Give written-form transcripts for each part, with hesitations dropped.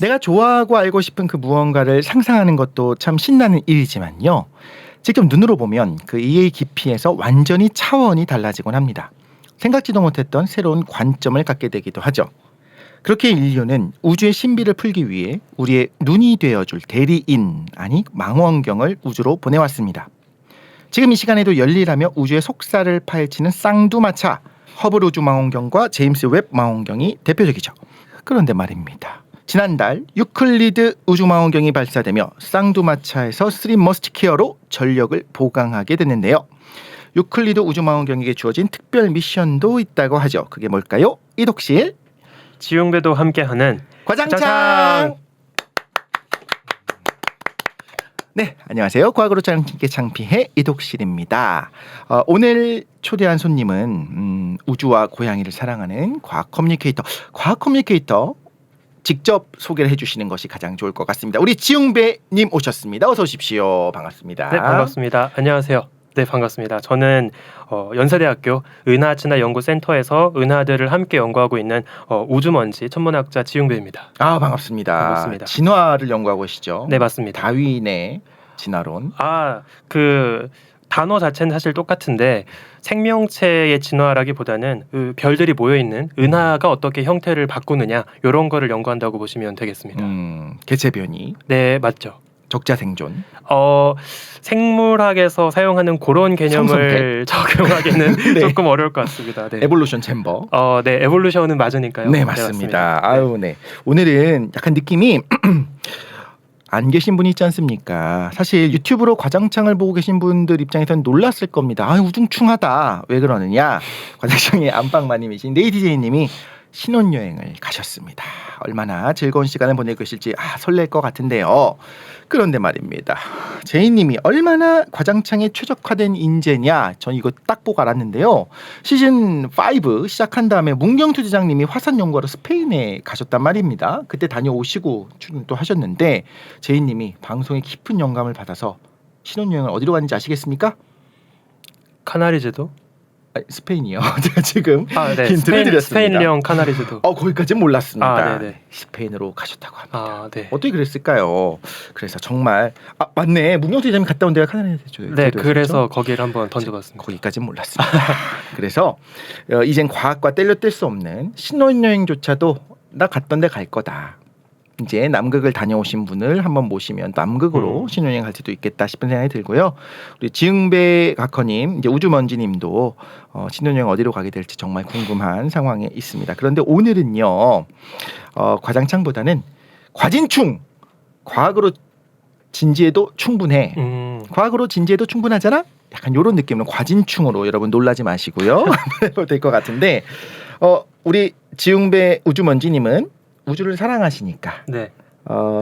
내가 좋아하고 알고 싶은 그 무언가를 상상하는 것도 참 신나는 일이지만요. 직접 눈으로 보면 그 이해의 깊이에서 완전히 차원이 달라지곤 합니다. 생각지도 못했던 새로운 관점을 갖게 되기도 하죠. 그렇게 인류는 우주의 신비를 풀기 위해 우리의 눈이 되어줄 대리인, 아니 망원경을 우주로 보내왔습니다. 지금 이 시간에도 열일하며 우주의 속살을 파헤치는 쌍두마차, 허블 우주망원경과 제임스 웹 망원경이 대표적이죠. 그런데 말입니다. 지난달 유클리드 우주망원경이 발사되며 쌍두마차에서 3 머스티키어로 전력을 보강하게 됐는데요. 유클리드 우주망원경에게 주어진 특별 미션도 있다고 하죠. 그게 뭘까요? 이독실 지용배도 함께하는 과장창. 네, 안녕하세요. 과학으로 짧게 창피해 이독실입니다. 오늘 초대한 손님은 우주와 고양이를 사랑하는 과학 커뮤니케이터 직접 소개를 해주시는 것이 가장 좋을 것 같습니다. 우리 지용배님 오셨습니다. 어서 오십시오. 반갑습니다. 네, 반갑습니다. 안녕하세요. 네, 반갑습니다. 저는 연세대학교 은하진화연구센터에서 은하들을 함께 연구하고 있는 우주먼지 천문학자 지용배입니다. 아, 반갑습니다. 반갑습니다. 진화를 연구하고 계시죠? 네, 맞습니다. 다윈의 진화론. 그 단어 자체는 사실 똑같은데 생명체의 진화라기보다는 그 별들이 모여있는 은하가 어떻게 형태를 바꾸느냐 이런 거를 연구한다고 보시면 되겠습니다. 개체 변이. 네, 맞죠. 적자 생존. 생물학에서 사용하는 그런 개념을 적용하기는 네. 조금 어려울 것 같습니다. 네. 에볼루션 챔버. 네, 에볼루션은 맞으니까요. 네, 맞습니다. 네. 아유, 네. 오늘은 약간 느낌이 안 계신 분이 있지 않습니까? 사실 유튜브로 과장창을 보고 계신 분들 입장에서는 놀랐을 겁니다. 아, 우중충하다. 왜 그러느냐? 과장창의 안방마님이신 네이디제이님이 신혼여행을 가셨습니다. 얼마나 즐거운 시간을 보내고 계실지 설렐 것 같은데요. 그런데 말입니다. 제이님이 얼마나 과장창에 최적화된 인재냐, 전 이거 딱 보고 알았는데요. 시즌 5 시작한 다음에 문경투 대장님이 화산 연구하러 스페인에 가셨단 말입니다. 그때 다녀오시고 출연도 하셨는데 제이님이 방송에 깊은 영감을 받아서 신혼여행을 어디로 갔는지 아시겠습니까? 카나리 제도? 스페인이요. 제가 지금 네. 힌트를 드렸습니다. 스페인령 카나리 제도. 거기까지는 몰랐습니다. 네네. 스페인으로 가셨다고 합니다. 네. 어떻게 그랬을까요? 그래서 정말 맞네. 문경수 대장님 갔다 온 데가 카나리 제도였죠. 네, 그래서 거기를 한번 던져봤습니다. 거기까지는 몰랐습니다. 그래서 이젠 과학과 뗄려 뗄 수 없는 신혼여행조차도 나 갔던 데 갈 거다. 이제 남극을 다녀오신 분을 한번 모시면 남극으로 신혼여행 갈 수도 있겠다 싶은 생각이 들고요. 우리 지흥배 각커님, 이제 우주먼지님도 신혼여행 어디로 가게 될지 정말 궁금한 상황에 있습니다. 그런데 오늘은요, 과장창보다는 과진충, 과학으로 진지해도 충분해. 과학으로 진지해도 충분하잖아. 약간 이런 느낌으로 과진충으로 여러분 놀라지 마시고요. 해도 될 것 같은데, 우리 지흥배 우주먼지님은 우주를 사랑하시니까. 네.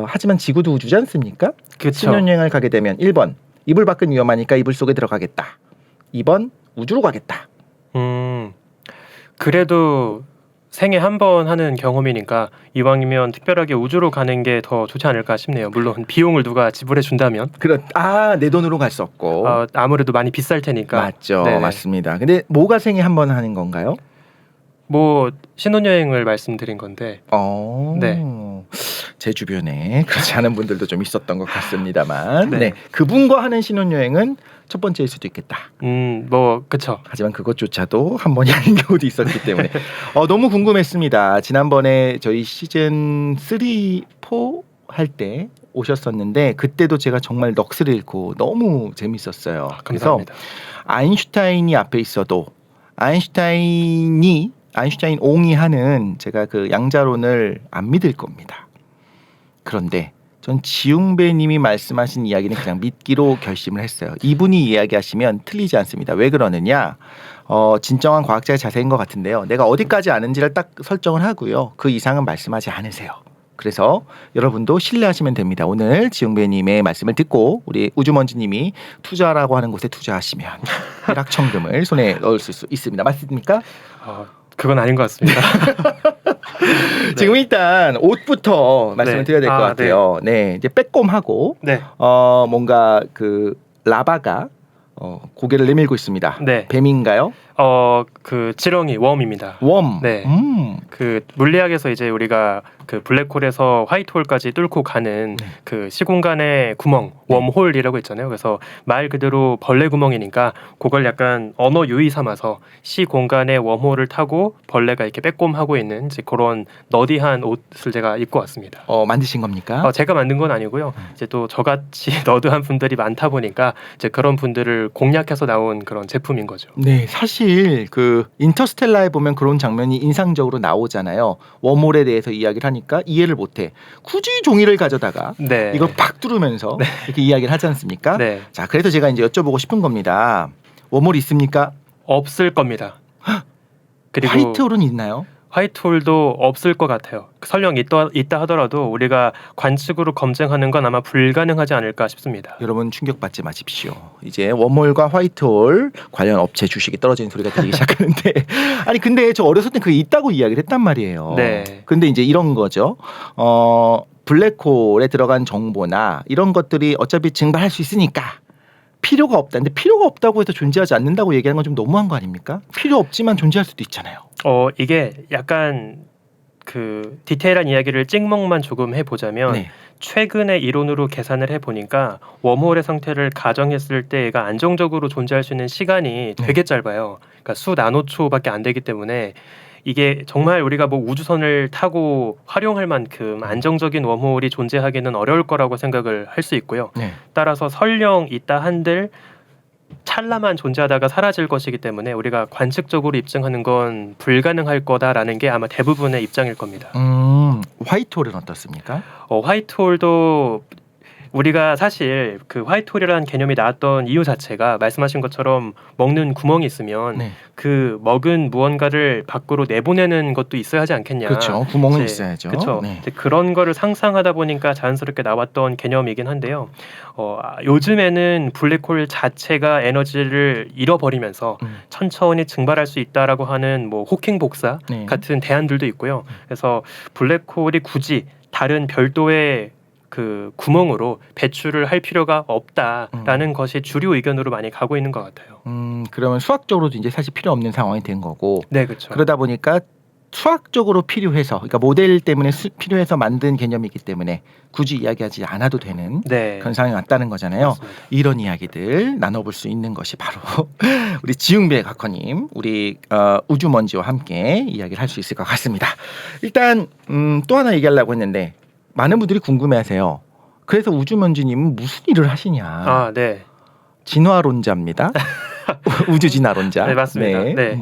하지만 지구도 우주지 않습니까? 그쵸. 신혼여행을 가게 되면 1번 이불 밖은 위험하니까 이불 속에 들어가겠다. 2번 우주로 가겠다. 그래도 생애 한 번 하는 경험이니까 이왕이면 특별하게 우주로 가는 게 더 좋지 않을까 싶네요. 물론 비용을 누가 지불해 준다면. 내 돈으로 갈 수 없고. 아무래도 많이 비쌀 테니까. 맞죠. 네네. 맞습니다. 근데 뭐가 생애 한 번 하는 건가요? 신혼여행을 말씀드린 건데. 네. 제 주변에 그렇지 않은 분들도 좀 있었던 것 같습니다만, 네. 그분과 하는 신혼여행은 첫 번째일 수도 있겠다. 그쵸. 하지만 그것조차도 한 번이 아닌 경우도 있었기 때문에 너무 궁금했습니다. 지난번에 저희 시즌 3, 4 할 때 오셨었는데 그때도 제가 정말 넋을 잃고 너무 재밌었어요. 감사합니다. 그래서 아인슈타인이 앞에 있어도 아인슈타인 옹이 하는 제가 그 양자론을 안 믿을 겁니다. 그런데 전 지웅배님이 말씀하신 이야기는 그냥 믿기로 결심을 했어요. 이분이 이야기하시면 틀리지 않습니다. 왜 그러느냐? 진정한 과학자의 자세인 것 같은데요. 내가 어디까지 아는지를 딱 설정을 하고요. 그 이상은 말씀하지 않으세요. 그래서 여러분도 신뢰하시면 됩니다. 오늘 지웅배님의 말씀을 듣고 우리 우주먼지님이 투자라고 하는 곳에 투자하시면 일확천금을 손에 넣을 수 있습니다. 맞습니까? 그건 아닌 것 같습니다. 지금 일단 옷부터 말씀을 드려야 될 것 같아요. 네, 이제 빼꼼하고 뭔가 그 라바가 고개를 내밀고 있습니다. 네. 뱀인가요? 그 지렁이 웜입니다. 웜. 네. 그 물리학에서 이제 우리가 그 블랙홀에서 화이트홀까지 뚫고 가는 네. 그 시공간의 구멍, 웜홀이라고 있잖아요. 그래서 말 그대로 벌레 구멍이니까 그걸 약간 언어 유의 삼아서 시공간의 웜홀을 타고 벌레가 이렇게 빼꼼하고 있는 이제 그런 너디한 옷을 제가 입고 왔습니다. 만드신 겁니까? 제가 만든 건 아니고요. 이제 또 저같이 너드한 분들이 많다 보니까 이제 그런 분들을 공략해서 나온 그런 제품인 거죠. 네, 사실 그 인터스텔라에 보면 그런 장면이 인상적으로 나오잖아요. 웜홀에 대해서 이야기를 하니까 이해를 못해. 굳이 종이를 가져다가 네. 이걸 팍 뚫으면서 이렇게 이야기를 하지 않습니까? 네. 자, 그래서 제가 이제 여쭤보고 싶은 겁니다. 웜홀 있습니까? 없을 겁니다. 그리고 화이트홀은 있나요? 화이트홀도 없을 것 같아요. 설령 있다 하더라도 우리가 관측으로 검증하는 건 아마 불가능하지 않을까 싶습니다. 여러분 충격받지 마십시오. 이제 웜홀과 화이트홀 관련 업체 주식이 떨어지는 소리가 들리기 시작하는데 아니 근데 저 어렸을 때 그게 있다고 이야기를 했단 말이에요. 네. 근데 이제 이런 거죠. 블랙홀에 들어간 정보나 이런 것들이 어차피 증발할 수 있으니까 필요가 없다. 근데 필요가 없다고 해서 존재하지 않는다고 얘기하는 건 좀 너무한 거 아닙니까? 필요 없지만 존재할 수도 있잖아요. 이게 약간 그 디테일한 이야기를 찍먹만 조금 해보자면 네. 최근에 이론으로 계산을 해보니까 웜홀의 상태를 가정했을 때 얘가 안정적으로 존재할 수 있는 시간이 되게 짧아요. 그러니까 수 나노초밖에 안 되기 때문에 이게 정말 우리가 뭐 우주선을 타고 활용할 만큼 안정적인 웜홀이 존재하기는 어려울 거라고 생각을 할 수 있고요. 네. 따라서 설령 있다 한들 찰나만 존재하다가 사라질 것이기 때문에 우리가 관측적으로 입증하는 건 불가능할 거다라는 게 아마 대부분의 입장일 겁니다. 화이트홀은 어떻습니까? 화이트홀도 우리가 사실 그 화이트홀이라는 개념이 나왔던 이유 자체가 말씀하신 것처럼 먹는 구멍이 있으면 네. 그 먹은 무언가를 밖으로 내보내는 것도 있어야 하지 않겠냐. 그렇죠. 구멍은 이제, 있어야죠. 그렇죠. 네. 이제 그런 거를 상상하다 보니까 자연스럽게 나왔던 개념이긴 한데요. 요즘에는 블랙홀 자체가 에너지를 잃어버리면서 천천히 증발할 수 있다라고 하는 뭐 호킹 복사 네. 같은 대안들도 있고요. 그래서 블랙홀이 굳이 다른 별도의 그 구멍으로 배출을 할 필요가 없다라는 것이 주류 의견으로 많이 가고 있는 것 같아요. 그러면 수학적으로도 이제 사실 필요 없는 상황이 된 거고. 네, 그렇죠. 그러다 보니까 수학적으로 필요해서, 그러니까 모델 때문에 필요해서 만든 개념이기 때문에 굳이 이야기하지 않아도 되는 네, 그런 상황이 왔다는 거잖아요. 맞습니다. 이런 이야기들 나눠볼 수 있는 것이 바로 우리 지웅배 각커님, 우리 우주먼지와 함께 이야기를 할 수 있을 것 같습니다. 일단 또 하나 얘기하려고 했는데 많은 분들이 궁금해하세요. 그래서 우주먼지님은 무슨 일을 하시냐? 네. 진화론자입니다. 우주 진화론자. 네, 맞습니다. 네.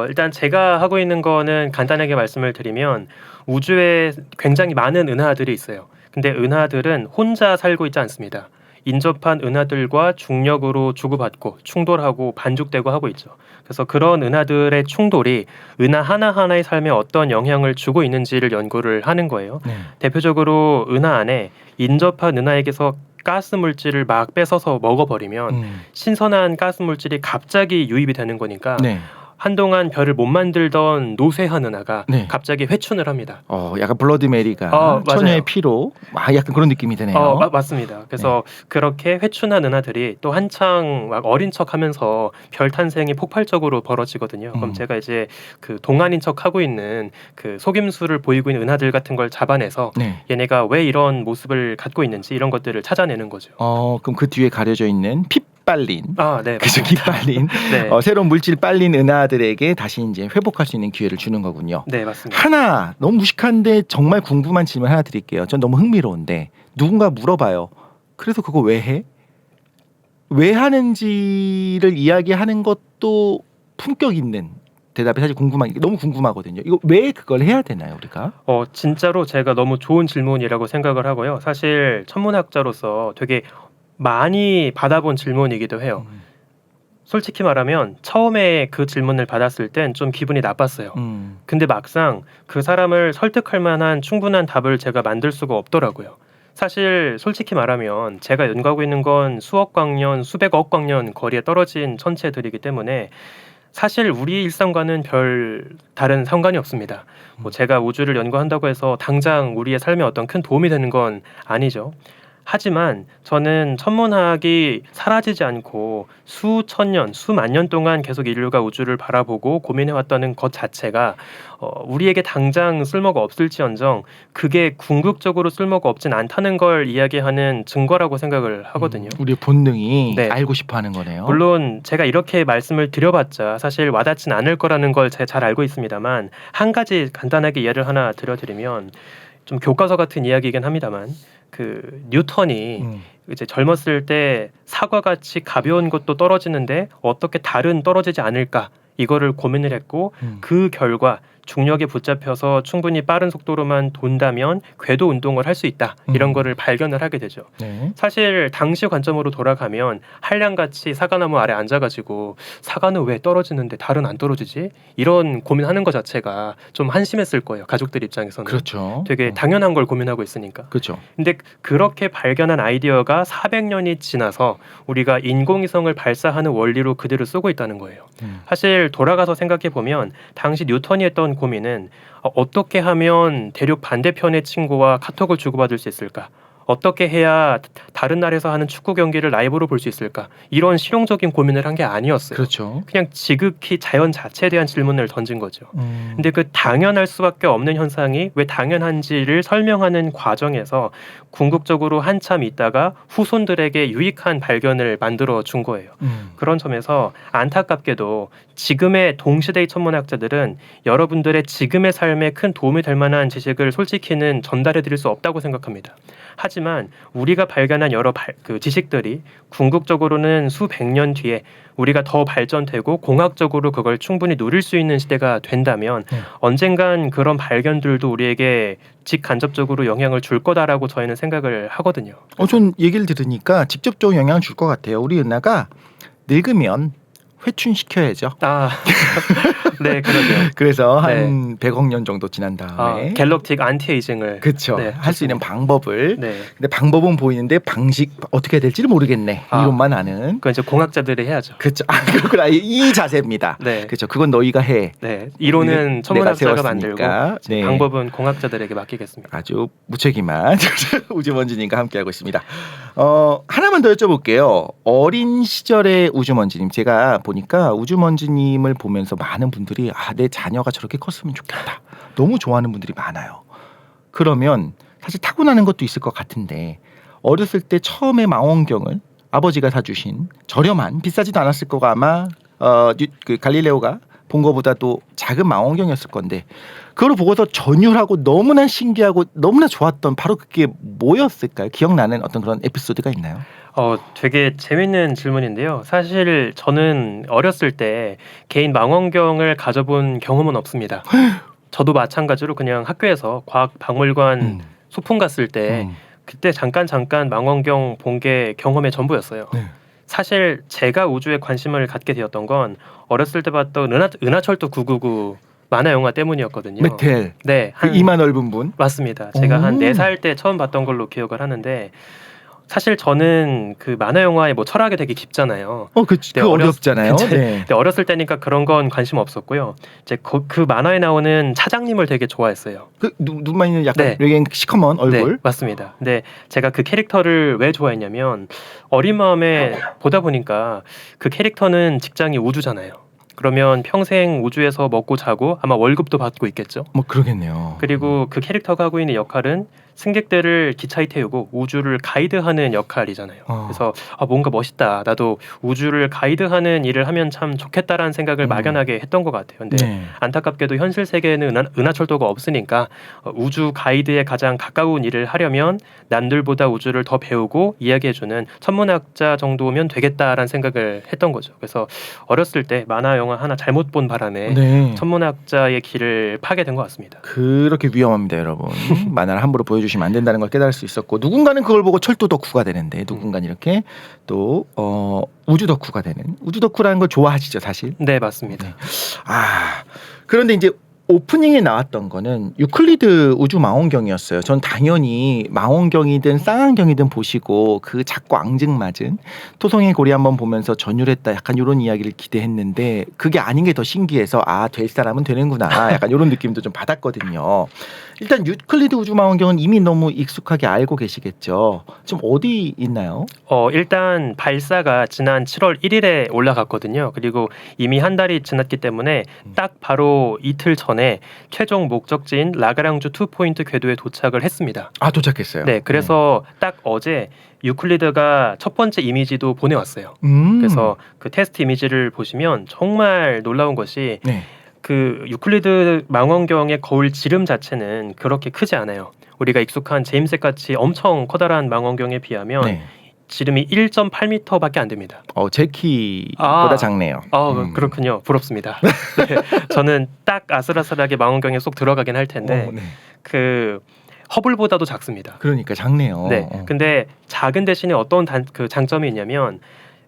일단 제가 하고 있는 거는 간단하게 말씀을 드리면 우주에 굉장히 많은 은하들이 있어요. 근데 은하들은 혼자 살고 있지 않습니다. 인접한 은하들과 중력으로 주고받고 충돌하고 반죽되고 하고 있죠. 그래서 그런 은하들의 충돌이 은하 하나하나의 삶에 어떤 영향을 주고 있는지를 연구를 하는 거예요. 네. 대표적으로 은하 안에 인접한 은하에게서 가스 물질을 막 뺏어서 먹어버리면 신선한 가스 물질이 갑자기 유입이 되는 거니까 네. 한동안 별을 못 만들던 노쇠한 은하가 네. 갑자기 회춘을 합니다. 약간 블러드 메리가 맞아요. 처녀의 피로 약간 그런 느낌이 드네요. 맞습니다. 그래서 그렇게 회춘한 은하들이 또 한창 막 어린 척하면서 별 탄생이 폭발적으로 벌어지거든요. 그럼 제가 이제 그 동안인 척하고 있는 그 속임수를 보이고 있는 은하들 같은 걸 잡아내서 네. 얘네가 왜 이런 모습을 갖고 있는지 이런 것들을 찾아내는 거죠. 그럼 그 뒤에 가려져 있는 핏발린, 네, 그죠? 깃발린, 네. 새로운 물질 빨린 은하들에게 다시 이제 회복할 수 있는 기회를 주는 거군요. 네, 맞습니다. 하나 너무 무식한데 정말 궁금한 질문 하나 드릴게요. 전 너무 흥미로운데 누군가 물어봐요. 그래서 그거 왜 해? 왜 하는지를 이야기하는 것도 품격 있는 대답이 사실 너무 궁금하거든요. 이거 왜 그걸 해야 되나요, 우리가? 진짜로 제가 너무 좋은 질문이라고 생각을 하고요. 사실 천문학자로서 되게 많이 받아본 질문이기도 해요. 솔직히 말하면 처음에 그 질문을 받았을 땐 좀 기분이 나빴어요. 근데 막상 그 사람을 설득할 만한 충분한 답을 제가 만들 수가 없더라고요. 사실 솔직히 말하면 제가 연구하고 있는 건 수억 광년, 수백억 광년 거리에 떨어진 천체들이기 때문에 사실 우리 일상과는 별 다른 상관이 없습니다. 제가 우주를 연구한다고 해서 당장 우리의 삶에 어떤 큰 도움이 되는 건 아니죠. 하지만 저는 천문학이 사라지지 않고 수천 년, 수만 년 동안 계속 인류가 우주를 바라보고 고민해왔다는 것 자체가 우리에게 당장 쓸모가 없을지언정 그게 궁극적으로 쓸모가 없진 않다는 걸 이야기하는 증거라고 생각을 하거든요. 우리의 본능이 네. 알고 싶어하는 거네요. 물론 제가 이렇게 말씀을 드려봤자 사실 와닿진 않을 거라는 걸 제가 잘 알고 있습니다만 한 가지 간단하게 예를 하나 들어드리면 좀 교과서 같은 이야기이긴 합니다만 그 뉴턴이 이제 젊었을 때 사과같이 가벼운 것도 떨어지는데 어떻게 달은 떨어지지 않을까 이거를 고민을 했고 그 결과 중력에 붙잡혀서 충분히 빠른 속도로만 돈다면 궤도 운동을 할 수 있다 이런 거를 발견을 하게 되죠. 네. 사실 당시 관점으로 돌아가면 한량같이 사과나무 아래 앉아가지고 사과는 왜 떨어지는데 달은 안 떨어지지? 이런 고민하는 것 자체가 좀 한심했을 거예요. 가족들 입장에서는. 그렇죠. 되게 당연한 걸 고민하고 있으니까. 그렇죠. 근데 그렇게 발견한 아이디어가 400년이 지나서 우리가 인공위성을 발사하는 원리로 그대로 쓰고 있다는 거예요. 사실 돌아가서 생각해 보면 당시 뉴턴이 했던 고민은 어떻게 하면 대륙 반대편의 친구와 카톡을 주고받을 수 있을까? 어떻게 해야 다른 나라에서 하는 축구 경기를 라이브로 볼 수 있을까? 이런 실용적인 고민을 한 게 아니었어요. 그렇죠. 그냥 지극히 자연 자체에 대한 질문을 던진 거죠. 근데 그 당연할 수밖에 없는 현상이 왜 당연한지를 설명하는 과정에서 궁극적으로 한참 있다가 후손들에게 유익한 발견을 만들어 준 거예요. 그런 점에서 안타깝게도 지금의 동시대의 천문학자들은 여러분들의 지금의 삶에 큰 도움이 될 만한 지식을 솔직히는 전달해 드릴 수 없다고 생각합니다. 하지만 우리가 발견한 여러 그 지식들이 궁극적으로는 수백 년 뒤에 우리가 더 발전되고 공학적으로 그걸 충분히 누릴 수 있는 시대가 된다면 언젠간 그런 발견들도 우리에게 직간접적으로 영향을 줄 거다라고 저희는 생각을 하거든요. 전 얘기를 들으니까 직접적으로 영향을 줄 것 같아요. 우리 은하가 늙으면 회춘시켜야죠. 네, 그러게요. 그래서 한 100억 년 정도 지난 다음에 갤럭틱 안티에이징을 그렇죠. 네, 할 수 있는 방법을 네. 근데 방법은 보이는데 방식 어떻게 해야 될지를 모르겠네. 이론만 아는. 그건 이제 공학자들이 해야죠. 그렇죠. 그렇구나. 이 자세입니다. 네. 그렇죠. 그건 너희가 해. 네. 이론은 천문학자가 만들고 네. 방법은 공학자들에게 맡기겠습니다. 아주 무책임한 우주먼지님과 함께하고 있습니다. 하나만 더 여쭤볼게요. 어린 시절의 우주먼지님, 제가 보니까 우주먼지님을 보면서 많은 분들이 내 자녀가 저렇게 컸으면 좋겠다. 너무 좋아하는 분들이 많아요. 그러면 사실 타고나는 것도 있을 것 같은데 어렸을 때 처음에 망원경을 아버지가 사주신 저렴한 비싸지도 않았을 거가 아마 그 갈릴레오가 본 거보다도 작은 망원경이었을 건데 그걸 보고서 전율하고 너무나 신기하고 너무나 좋았던 바로 그게 뭐였을까요? 기억나는 어떤 그런 에피소드가 있나요? 되게 재밌는 질문인데요. 사실 저는 어렸을 때 개인 망원경을 가져본 경험은 없습니다. 저도 마찬가지로 그냥 학교에서 과학박물관 소풍 갔을 때 그때 잠깐 망원경 본 게 경험의 전부였어요. 네. 사실 제가 우주에 관심을 갖게 되었던 건 어렸을 때 봤던 은하철도 999 만화 영화 때문이었거든요. 맥텔. 네, 그 이마 넓은 분. 맞습니다. 제가 한 4살 때 처음 봤던 걸로 기억을 하는데 사실 저는 그 만화 영화의 철학이 되게 깊잖아요. 그 어렵잖아요. 네. 근데 어렸을 때니까 그런 건 관심 없었고요. 이제 그 만화에 나오는 차장님을 되게 좋아했어요. 그 눈만 있는 약간 시커먼 얼굴. 네, 맞습니다. 근데 제가 그 캐릭터를 왜 좋아했냐면 어린 마음에 보다 보니까 그 캐릭터는 직장이 우주잖아요. 그러면 평생 우주에서 먹고 자고 아마 월급도 받고 있겠죠. 그러겠네요. 그리고 그 캐릭터가 하고 있는 역할은 승객들을 기차에 태우고 우주를 가이드하는 역할이잖아요. 그래서 뭔가 멋있다. 나도 우주를 가이드하는 일을 하면 참 좋겠다라는 생각을 막연하게 했던 것 같아요. 근데 안타깝게도 현실 세계에는 은하철도가 없으니까 우주 가이드에 가장 가까운 일을 하려면 남들보다 우주를 더 배우고 이야기해주는 천문학자 정도면 되겠다라는 생각을 했던 거죠. 그래서 어렸을 때 만화 영화 하나 잘못 본 바람에 천문학자의 길을 파게 된 것 같습니다. 그렇게 위험합니다, 여러분. 만화를 함부로 보여주시면 안 된다는 걸 깨달을 수 있었고 누군가는 그걸 보고 철도 덕후가 되는데 누군가는 이렇게 또 우주 덕후가 되는 우주 덕후라는 걸 좋아하시죠, 사실? 네, 맞습니다. 그런데 이제 오프닝에 나왔던 거는 유클리드 우주 망원경이었어요. 전 당연히 망원경이든 쌍안경이든 보시고 그 작고 앙증맞은 토성의 고리 한번 보면서 전율했다 약간 이런 이야기를 기대했는데 그게 아닌 게 더 신기해서 될 사람은 되는구나 약간 이런 느낌도 좀 받았거든요. 일단 유클리드 우주 망원경은 이미 너무 익숙하게 알고 계시겠죠. 지금 어디 있나요? 일단 발사가 지난 7월 1일에 올라갔거든요. 그리고 이미 한 달이 지났기 때문에 딱 바로 이틀 전에 최종 목적지인 라그랑주 2포인트 궤도에 도착을 했습니다. 도착했어요. 네, 그래서 딱 어제 유클리드가 첫 번째 이미지도 보내왔어요. 그래서 그 테스트 이미지를 보시면 정말 놀라운 것이 네. 그 유클리드 망원경의 거울 지름 자체는 그렇게 크지 않아요. 우리가 익숙한 제임스웹 같이 엄청 커다란 망원경에 비하면 네. 지름이 1.8m밖에 안 됩니다. 제 키보다 작네요. 그렇군요. 부럽습니다. 네, 저는 딱 아슬아슬하게 망원경에 쏙 들어가긴 할 텐데 네. 그 허블보다도 작습니다. 그러니까 작네요. 네. 근데 작은 대신에 어떤 그 장점이 있냐면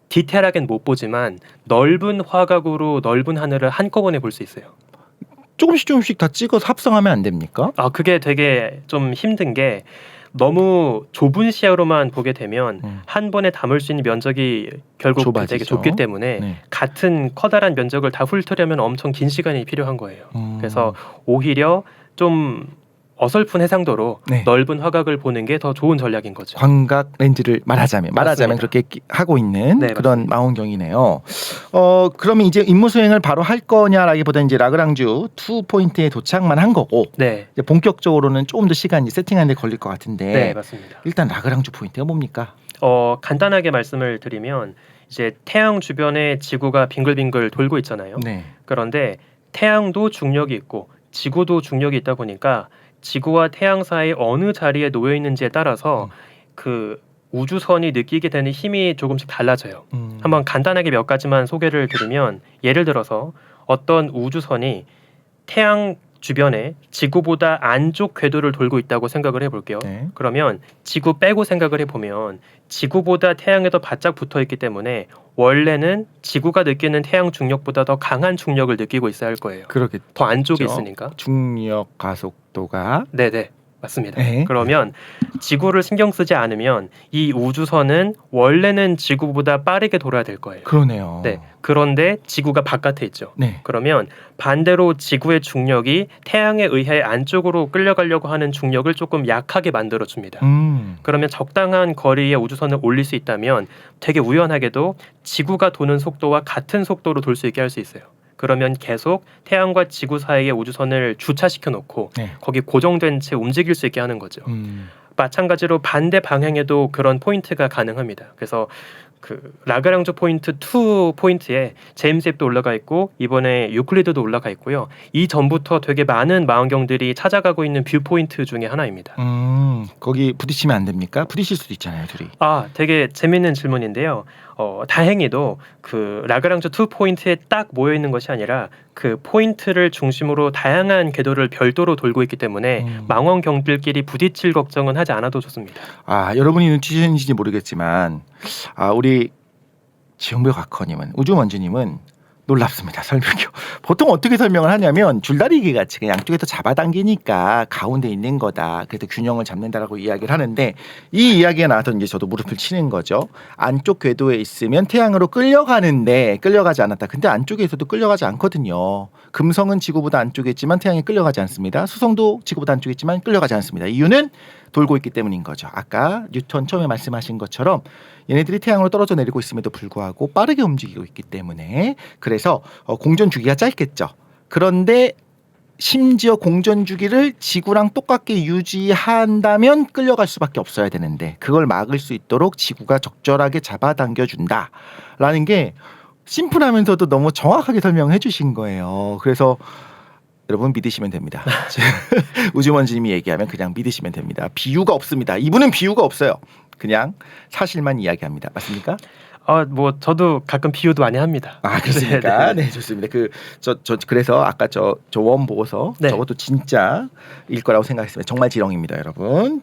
디테일하게는 못 보지만 넓은 화각으로 넓은 하늘을 한꺼번에 볼 수 있어요. 조금씩 다 찍어서 합성하면 안 됩니까? 그게 되게 좀 힘든 게 너무 좁은 시야로만 보게 되면 한 번에 담을 수 있는 면적이 결국 좁아지죠. 되게 좁기 때문에 네. 같은 커다란 면적을 다 훑으려면 엄청 긴 시간이 필요한 거예요. 그래서 오히려 좀 어설픈 해상도로 네. 넓은 화각을 보는 게 더 좋은 전략인 거죠. 광각 렌즈를 말하자면 맞습니다. 그렇게 하고 있는 네, 그런 망원경이네요. 그러면 이제 임무 수행을 바로 할 거냐라기보다는 이제 라그랑주 2포인트에 도착만 한 거고 네, 이제 본격적으로는 조금 더 시간이 세팅하는 데 걸릴 것 같은데 네, 맞습니다. 일단 라그랑주 포인트가 뭡니까? 간단하게 말씀을 드리면 이제 태양 주변에 지구가 빙글빙글 돌고 있잖아요. 네. 그런데 태양도 중력이 있고 지구도 중력이 있다 보니까 지구와 태양 사이 어느 자리에 놓여 있는지에 따라서 그 우주선이 느끼게 되는 힘이 조금씩 달라져요. 한번 간단하게 몇 가지만 소개를 드리면 예를 들어서 어떤 우주선이 태양 주변에 지구보다 안쪽 궤도를 돌고 있다고 생각을 해볼게요. 네. 그러면 지구 빼고 생각을 해보면 지구보다 태양에 더 바짝 붙어있기 때문에 원래는 지구가 느끼는 태양 중력보다 더 강한 중력을 느끼고 있어야 할 거예요. 그러겠죠. 더 안쪽에 있으니까. 중력 가속도가 네네. 맞습니다. 네. 그러면 지구를 신경 쓰지 않으면 이 우주선은 원래는 지구보다 빠르게 돌아야 될 거예요. 그러네요. 네. 그런데 지구가 바깥에 있죠. 네. 그러면 반대로 지구의 중력이 태양에 의해 안쪽으로 끌려가려고 하는 중력을 조금 약하게 만들어 줍니다. 그러면 적당한 거리의 우주선을 올릴 수 있다면 되게 우연하게도 지구가 도는 속도와 같은 속도로 돌 수 있게 할 수 있어요. 그러면 계속 태양과 지구 사이에 우주선을 주차시켜 놓고 네. 거기 고정된 채 움직일 수 있게 하는 거죠. 마찬가지로 반대 방향에도 그런 포인트가 가능합니다. 그래서 그 라그랑주 포인트 2 포인트에 제임스 웹도 올라가 있고 이번에 유클리드도 올라가 있고요. 이 전부터 되게 많은 망원경들이 찾아가고 있는 뷰 포인트 중에 하나입니다. 거기 부딪히면 안 됩니까? 부딪힐 수도 있잖아요, 둘이. 되게 재밌는 질문인데요. 다행히도 그 라그랑주 2 포인트에 딱 모여 있는 것이 아니라 그 포인트를 중심으로 다양한 궤도를 별도로 돌고 있기 때문에 망원경들끼리 부딪힐 걱정은 하지 않아도 좋습니다. 여러분이 눈치채는지 모르겠지만 우리 지용배 곽커님은 우주먼지님은 놀랍습니다. 설명이 보통 어떻게 설명을 하냐면 줄다리기 같이 그냥 양쪽에서 잡아당기니까 가운데 있는 거다. 그래서 균형을 잡는다라고 이야기를 하는데 이 이야기가 나와서 이제 저도 무릎을 치는 거죠. 안쪽 궤도에 있으면 태양으로 끌려가는데 끌려가지 않았다. 근데 안쪽에서도 끌려가지 않거든요. 금성은 지구보다 안쪽에 있지만 태양에 끌려가지 않습니다. 수성도 지구보다 안쪽에 있지만 끌려가지 않습니다. 이유는 돌고 있기 때문인 거죠. 아까 뉴턴 처음에 말씀하신 것처럼 얘네들이 태양으로 떨어져 내리고 있음에도 불구하고 빠르게 움직이고 있기 때문에 그래서 공전 주기가 짧겠죠. 그런데 심지어 공전 주기를 지구랑 똑같게 유지한다면 끌려갈 수밖에 없어야 되는데 그걸 막을 수 있도록 지구가 적절하게 잡아당겨 준다라는 게 심플하면서도 너무 정확하게 설명해 주신 거예요. 그래서 여러분 믿으시면 됩니다. 우주먼지님이 얘기하면 그냥 믿으시면 됩니다. 비유가 없습니다. 이분은 비유가 없어요. 그냥 사실만 이야기합니다. 맞습니까? 저도 가끔 비유도 많이 합니다. 그렇습니까? 네, 좋습니다. 그래서 아까 저 원 보고서 네. 저것도 진짜일 거라고 생각했습니다. 정말 지렁입니다, 여러분.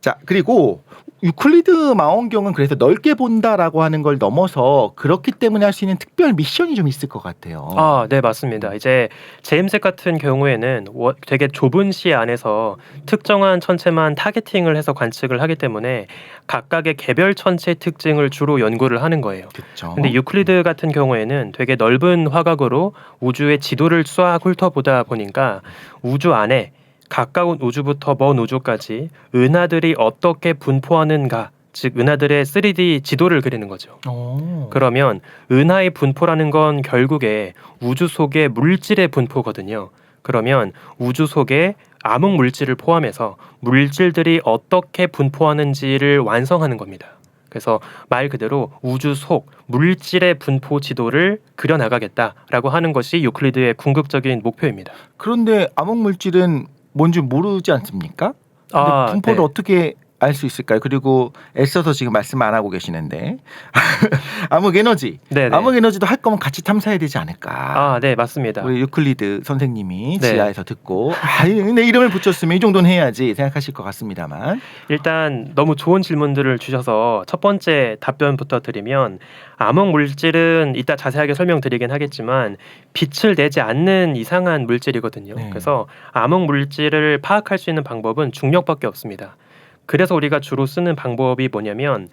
자, 그리고 유클리드 망원경은 그래서 넓게 본다라고 하는 걸 넘어서 그렇기 때문에 할 수 있는 특별 미션이 좀 있을 것 같아요. 아, 네, 맞습니다. 이제 제임스 같은 경우에는 되게 좁은 시야 안에서 특정한 천체만 타겟팅을 해서 관측을 하기 때문에 각각의 개별 천체의 특징을 주로 연구를 하는 거예요. 그렇죠. 근데 유클리드 같은 경우에는 되게 넓은 화각으로 우주의 지도를 쫙 훑어보다 보니까 우주 안에 가까운 우주부터 먼 우주까지 은하들이 어떻게 분포하는가, 즉 은하들의 3D 지도를 그리는 거죠. 그러면 은하의 분포라는 건 결국에 우주 속의 물질의 분포거든요. 그러면 우주 속에 암흑 물질을 포함해서 물질들이 어떻게 분포하는지를 완성하는 겁니다. 그래서 말 그대로 우주 속 물질의 분포 지도를 그려나가겠다라고 하는 것이 유클리드의 궁극적인 목표입니다. 그런데 암흑 물질은 뭔지 모르지 않습니까? 근데 분포를 네. 어떻게 알 수 있을까요? 그리고 애써서 지금 말씀 안 하고 계시는데 암흑 에너지, 네네. 암흑 에너지도 할 거면 같이 탐사해야 되지 않을까? 아, 네, 맞습니다. 우리 유클리드 선생님이 네. 지하에서 듣고 내 이름을 붙였으면 이 정도는 해야지 생각하실 것 같습니다만. 일단 너무 좋은 질문들을 주셔서 첫 번째 답변부터 드리면 암흑 물질은 이따 자세하게 설명드리긴 하겠지만 빛을 내지 않는 이상한 물질이거든요. 네. 그래서 암흑 물질을 파악할 수 있는 방법은 중력밖에 없습니다. 그래서 우리가 주로 쓰는 방법이 뭐냐면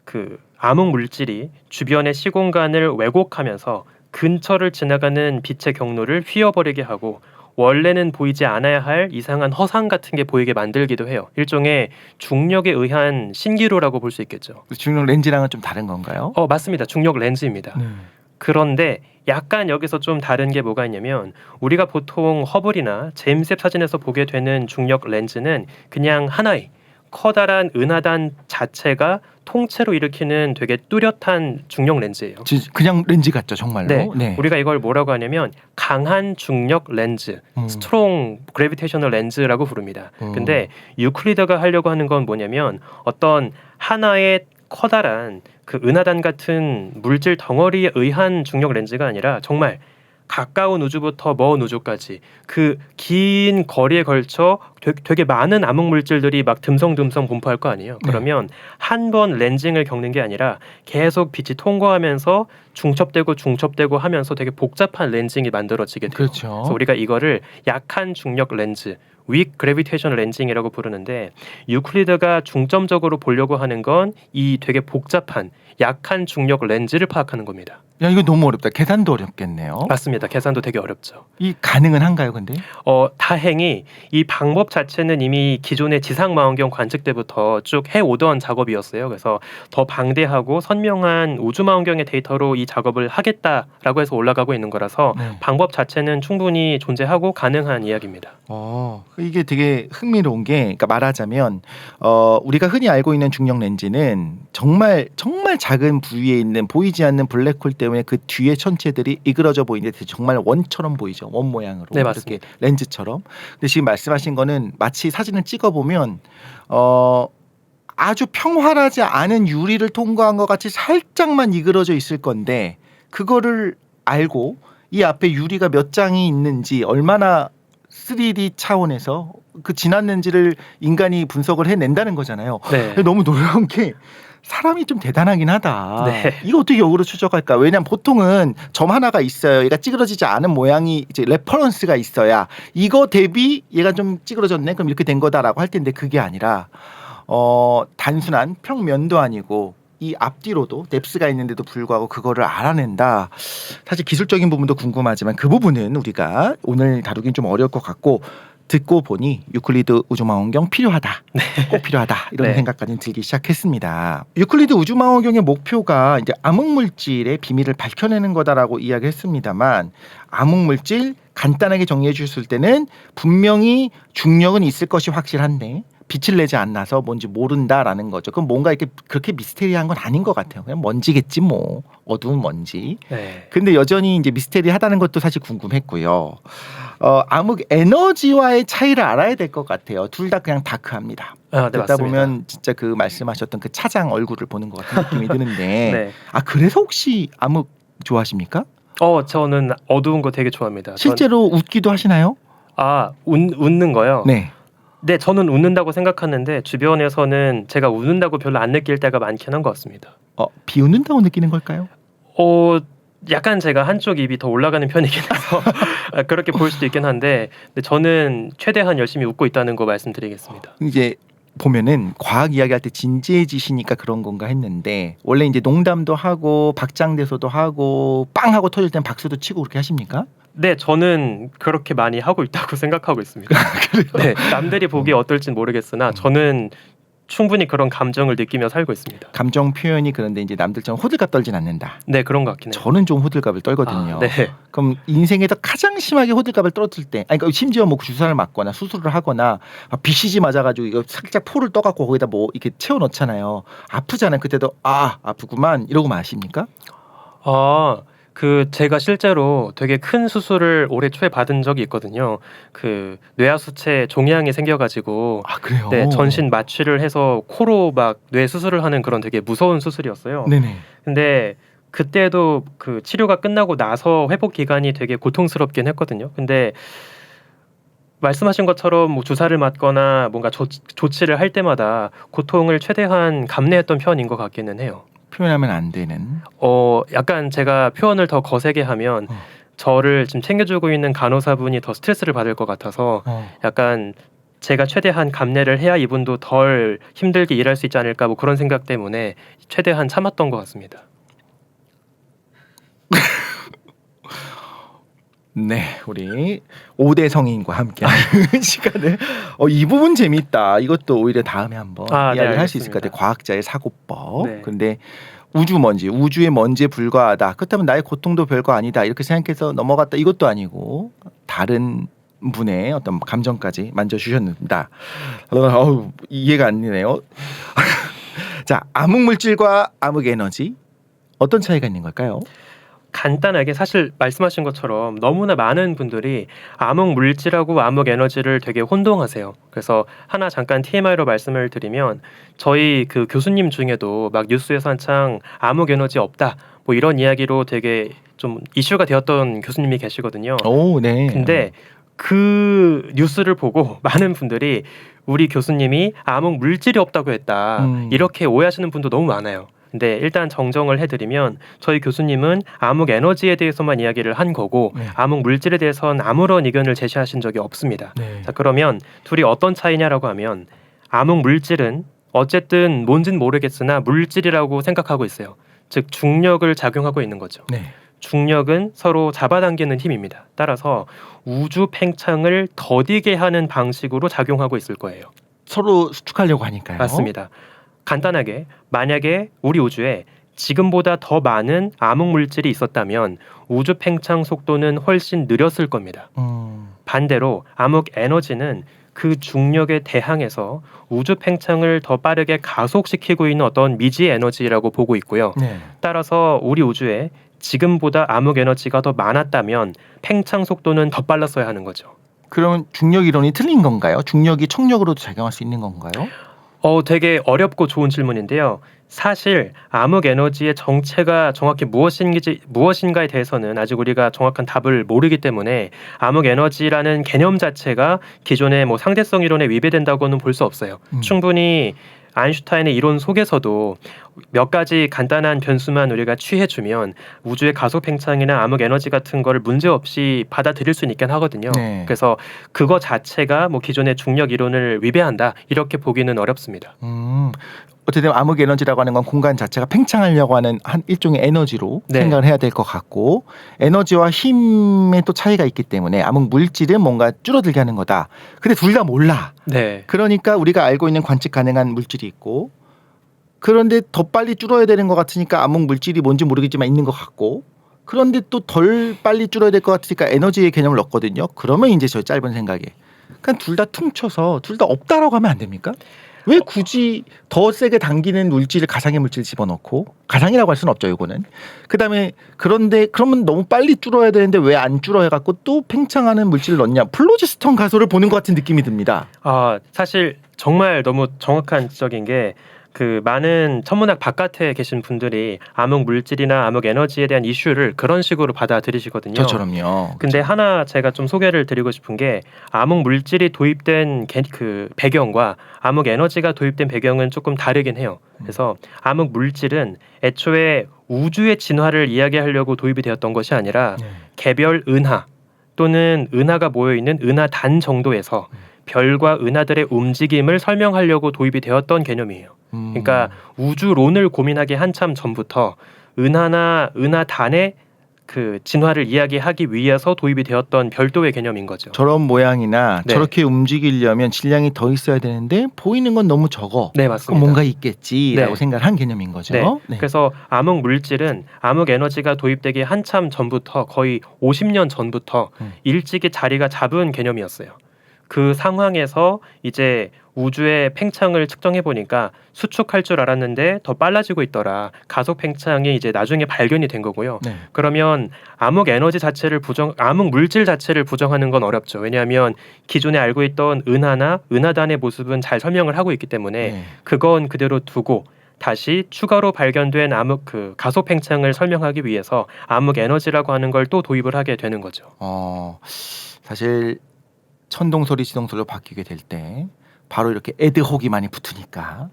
그 암흑 물질이 주변의 시공간을 왜곡하면서 근처를 지나가는 빛의 경로를 휘어버리게 하고 원래는 보이지 않아야 할 이상한 허상 같은 게 보이게 만들기도 해요. 일종의 중력에 의한 신기루라고 볼 수 있겠죠. 중력 렌즈랑은 좀 다른 건가요? 맞습니다. 중력 렌즈입니다. 그런데 약간 여기서 좀 다른 게 뭐가 있냐면 우리가 보통 허블이나 제임스 웹 사진에서 보게 되는 중력 렌즈는 그냥 하나의 커다란 은하단 자체가 통째로 일으키는 되게 뚜렷한 중력 렌즈예요. 그냥 렌즈 같죠, 정말로. 네. 우리가 이걸 뭐라고 하냐면 강한 중력 렌즈, 스트롱 그래비테이셔널 렌즈라고 부릅니다. 근데 유클리드가 하려고 하는 건 뭐냐면 어떤 하나의 커다란 그 은하단 같은 물질 덩어리에 의한 중력 렌즈가 아니라 정말 가까운 우주부터 먼 우주까지 그 긴 거리에 걸쳐 되게 많은 암흑 물질들이 막 듬성듬성 분포할 거 아니에요. 그러면 한 번 렌징을 겪는 게 아니라 계속 빛이 통과하면서 중첩되고 하면서 되게 복잡한 렌징이 만들어지게 돼요. 그렇죠. 그래서 우리가 이거를 약한 중력 렌즈, weak gravitational lensing이라고 부르는데 유클리드가 중점적으로 보려고 하는 건 이 되게 복잡한 약한 중력 렌즈를 파악하는 겁니다. 야, 이거 너무 어렵다. 계산도 어렵겠네요. 맞습니다. 계산도 되게 어렵죠. 이 가능은 한가요, 근데? 다행히 이 방법 자체는 이미 기존의 지상 망원경 관측 때부터 쭉 해오던 작업이었어요. 그래서 더 방대하고 선명한 우주 망원경의 데이터로 이 작업을 하겠다라고 해서 올라가고 있는 거라서 방법 자체는 충분히 존재하고 가능한 이야기입니다. 이게 되게 흥미로운 게, 그러니까 말하자면 우리가 흔히 알고 있는 중력 렌즈는 정말 작은 부위에 있는 보이지 않는 블랙홀 때문에 그 뒤에 천체들이 이그러져 보이는데 정말 원처럼 보이죠. 원 모양으로. 네, 이렇게 맞습니다. 렌즈처럼. 근데 지금 말씀하신 거는 마치 사진을 찍어 보면 아주 평활하지 않은 유리를 통과한 것 같이 살짝만 이그러져 있을 건데 그거를 알고 이 앞에 유리가 몇 장이 있는지 얼마나 3D 차원에서 그 진한 렌즈를 인간이 분석을 해낸다는 거잖아요. 네. 너무 놀라운 게 사람이 좀 대단하긴 하다. 네. 이거 어떻게 역으로 추적할까? 왜냐하면 보통은 점 하나가 있어요. 얘가 찌그러지지 않은 모양이 이제 레퍼런스가 있어야 이거 대비 얘가 좀 찌그러졌네. 그럼 이렇게 된 거다라고 할 텐데 그게 아니라 단순한 평면도 아니고 이 앞뒤로도 넵스가 있는데도 불구하고 그거를 알아낸다. 사실 기술적인 부분도 궁금하지만 그 부분은 우리가 오늘 다루긴 좀 어려울 것 같고 듣고 보니 유클리드 우주망원경 필요하다. 꼭 필요하다. 이런 생각까지 들기 시작했습니다. 유클리드 우주망원경의 목표가 이제 암흑물질의 비밀을 밝혀내는 거다라고 이야기했습니다만 암흑물질 간단하게 정리해 주셨을 때는 분명히 중력은 있을 것이 확실한데 빛을 내지 않아서 뭔지 모른다라는 거죠. 그럼 뭔가 이렇게 그렇게 미스테리한 건 아닌 것 같아요. 그냥 먼지겠지 뭐. 어두운 먼지. 근데 여전히 이제 미스테리하다는 것도 사실 궁금했고요. 암흑 에너지와의 차이를 알아야 될 것 같아요. 둘 다 그냥 다크합니다. 네, 듣다 맞습니다. 보면 진짜 그 말씀하셨던 그 차장 얼굴을 보는 것 같은 느낌이 드는데 그래서 혹시 암흑 좋아하십니까? 저는 어두운 거 되게 좋아합니다. 실제로 웃기도 하시나요? 웃는 거요? 네. 네, 저는 웃는다고 생각하는데 주변에서는 제가 웃는다고 별로 안 느낄 때가 많긴 한 것 같습니다. 비웃는다고 느끼는 걸까요? 약간 제가 한쪽 입이 더 올라가는 편이긴 해서 그렇게 보일 수도 있긴 한데 근데 저는 최대한 열심히 웃고 있다는 거 말씀드리겠습니다. 이제 보면은 과학 이야기할 때 진지해지시니까 그런 건가 했는데 원래 이제 농담도 하고 박장대소도 하고 빵 하고 터질 땐 박수도 치고 그렇게 하십니까? 네, 저는 그렇게 많이 하고 있다고 생각하고 있습니다. 네, 남들이 보기에 어떨진 모르겠으나 저는 충분히 그런 감정을 느끼며 살고 있습니다. 감정 표현이 그런데 이제 남들처럼 호들갑 떨진 않는다. 네, 그런 것 같긴 해요. 저는 좀 호들갑을 떨거든요. 네. 그럼 인생에서 가장 심하게 호들갑을 떨었을 때, 아니 그러니까 심지어 뭐 주사를 맞거나 수술을 하거나 BCG 맞아가지고 이거 살짝 포를 떠갖고 거기다 뭐 이렇게 채워 넣잖아요. 아프잖아요. 그때도 아프구만 이러고 마십니까? 제가 실제로 되게 큰 수술을 올해 초에 받은 적이 있거든요. 그 뇌하수체 종양이 생겨가지고 그래요? 네, 전신 마취를 해서 코로 막 뇌 수술을 하는 그런 되게 무서운 수술이었어요. 네네. 근데 그때도 그 치료가 끝나고 나서 회복 기간이 되게 고통스럽긴 했거든요. 근데 말씀하신 것처럼 뭐 주사를 맞거나 뭔가 조치를 할 때마다 고통을 최대한 감내했던 편인 것 같기는 해요. 표현하면 안 되는. 약간 제가 표현을 더 거세게 하면 저를 지금 챙겨주고 있는 간호사분이 더 스트레스를 받을 것 같아서 약간 제가 최대한 감내를 해야 이분도 덜 힘들게 일할 수 있지 않을까 뭐 그런 생각 때문에 최대한 참았던 것 같습니다. 네, 우리 5대 성인과 함께하는 시간을 이 부분 재밌다. 이것도 오히려 다음에 한번 이야기를 할 수 있을 것 같아요. 과학자의 사고법. 네. 근데 우주의 먼지에 불과하다. 그렇다면 나의 고통도 별거 아니다. 이렇게 생각해서 넘어갔다. 이것도 아니고 다른 분의 어떤 감정까지 만져주셨습니다. 이해가 안 되네요. 자, 암흑물질과 암흑에너지 어떤 차이가 있는 걸까요? 간단하게 사실 말씀하신 것처럼 너무나 많은 분들이 암흑 물질하고 암흑 에너지를 되게 혼동하세요. 그래서 하나 잠깐 TMI로 말씀을 드리면 저희 그 교수님 중에도 막 뉴스에서 한창 암흑 에너지 없다 뭐 이런 이야기로 되게 좀 이슈가 되었던 교수님이 계시거든요. 네. 근데 그 뉴스를 보고 많은 분들이 우리 교수님이 암흑 물질이 없다고 했다 이렇게 오해하시는 분도 너무 많아요. 근데 일단 정정을 해드리면 저희 교수님은 암흑 에너지에 대해서만 이야기를 한 거고 암흑 물질에 대해서는 아무런 의견을 제시하신 적이 없습니다. 자, 그러면 둘이 어떤 차이냐라고 하면 암흑 물질은 어쨌든 뭔진 모르겠으나 물질이라고 생각하고 있어요. 즉 중력을 작용하고 있는 거죠. 중력은 서로 잡아당기는 힘입니다. 따라서 우주 팽창을 더디게 하는 방식으로 작용하고 있을 거예요. 서로 수축하려고 하니까요. 맞습니다. 간단하게 만약에 우리 우주에 지금보다 더 많은 암흑 물질이 있었다면 우주 팽창 속도는 훨씬 느렸을 겁니다. 반대로 암흑 에너지는 그 중력에 대항해서 우주 팽창을 더 빠르게 가속시키고 있는 어떤 미지 에너지라고 보고 있고요. 따라서 우리 우주에 지금보다 암흑 에너지가 더 많았다면 팽창 속도는 더 빨랐어야 하는 거죠. 그러면 중력 이론이 틀린 건가요? 중력이 청력으로도 작용할 수 있는 건가요? 되게 어렵고 좋은 질문인데요. 사실 암흑 에너지의 정체가 정확히 무엇인가에 대해서는 아직 우리가 정확한 답을 모르기 때문에 암흑 에너지라는 개념 자체가 기존의 뭐 상대성 이론에 위배된다고는 볼 수 없어요. 충분히 아인슈타인의 이론 속에서도 몇 가지 간단한 변수만 우리가 취해주면 우주의 가속 팽창이나 암흑 에너지 같은 거를 문제없이 받아들일 수는 있긴 하거든요. 그래서 그거 자체가 뭐 기존의 중력 이론을 위배한다 이렇게 보기는 어렵습니다. 어쨌든 암흑 에너지라고 하는 건 공간 자체가 팽창하려고 하는 한 일종의 에너지로 생각을 해야 될 것 같고 에너지와 힘의 또 차이가 있기 때문에 암흑 물질은 뭔가 줄어들게 하는 거다. 근데 둘 다 몰라. 그러니까 우리가 알고 있는 관측 가능한 물질이 있고 그런데 더 빨리 줄어야 되는 것 같으니까 암흑 물질이 뭔지 모르겠지만 있는 것 같고 그런데 또 덜 빨리 줄어야 될 것 같으니까 에너지의 개념을 넣거든요. 그러면 이제 저 짧은 생각에 그러니까 둘 다 퉁쳐서 둘 다 없다라고 하면 안 됩니까? 왜 굳이 더 세게 당기는 물질을 가상의 물질 집어넣고 가상이라고 할 수는 없죠 이거는. 그다음에 그런데 그러면 너무 빨리 줄어야 되는데 왜 안 줄어 해갖고 또 팽창하는 물질을 넣냐. 플로지스톤 가설을 보는 것 같은 느낌이 듭니다. 사실 정말 너무 정확한 지적인 게 그 많은 천문학 바깥에 계신 분들이 암흑 물질이나 암흑 에너지에 대한 이슈를 그런 식으로 받아들이시거든요. 저처럼요. 근데 그렇죠. 하나 제가 좀 소개를 드리고 싶은 게 암흑 물질이 도입된 그 배경과 암흑 에너지가 도입된 배경은 조금 다르긴 해요. 그래서 암흑 물질은 애초에 우주의 진화를 이야기하려고 도입이 되었던 것이 아니라 네. 개별 은하 또는 은하가 모여 있는 은하단 정도에서 별과 은하들의 움직임을 설명하려고 도입이 되었던 개념이에요. 그러니까 우주론을 고민하기 한참 전부터 은하나 은하단의 그 진화를 이야기하기 위해서 도입이 되었던 별도의 개념인 거죠. 저런 모양이나 네. 저렇게 움직이려면 질량이 더 있어야 되는데 보이는 건 너무 적어. 네, 그럼 맞습니다. 뭔가 있겠지라고 네. 생각을 한 개념인 거죠. 네. 네. 그래서 암흑 물질은 암흑 에너지가 도입되기 한참 전부터 거의 50년 전부터 일찍이 자리가 잡은 개념이었어요. 그 상황에서 이제 우주의 팽창을 측정해 보니까 수축할 줄 알았는데 더 빨라지고 있더라. 가속 팽창이 이제 나중에 발견이 된 거고요. 네. 그러면 암흑 에너지 자체를 암흑 물질 자체를 부정하는 건 어렵죠. 왜냐하면 기존에 알고 있던 은하나 은하단의 모습은 잘 설명을 하고 있기 때문에 네. 그건 그대로 두고 다시 추가로 발견된 암흑 그 가속 팽창을 설명하기 위해서 암흑 에너지라고 하는 걸 또 도입을 하게 되는 거죠. 사실 천동 소리 지동 소리로 바뀌게 될 때 바로 이렇게 애드혹이 많이 붙으니까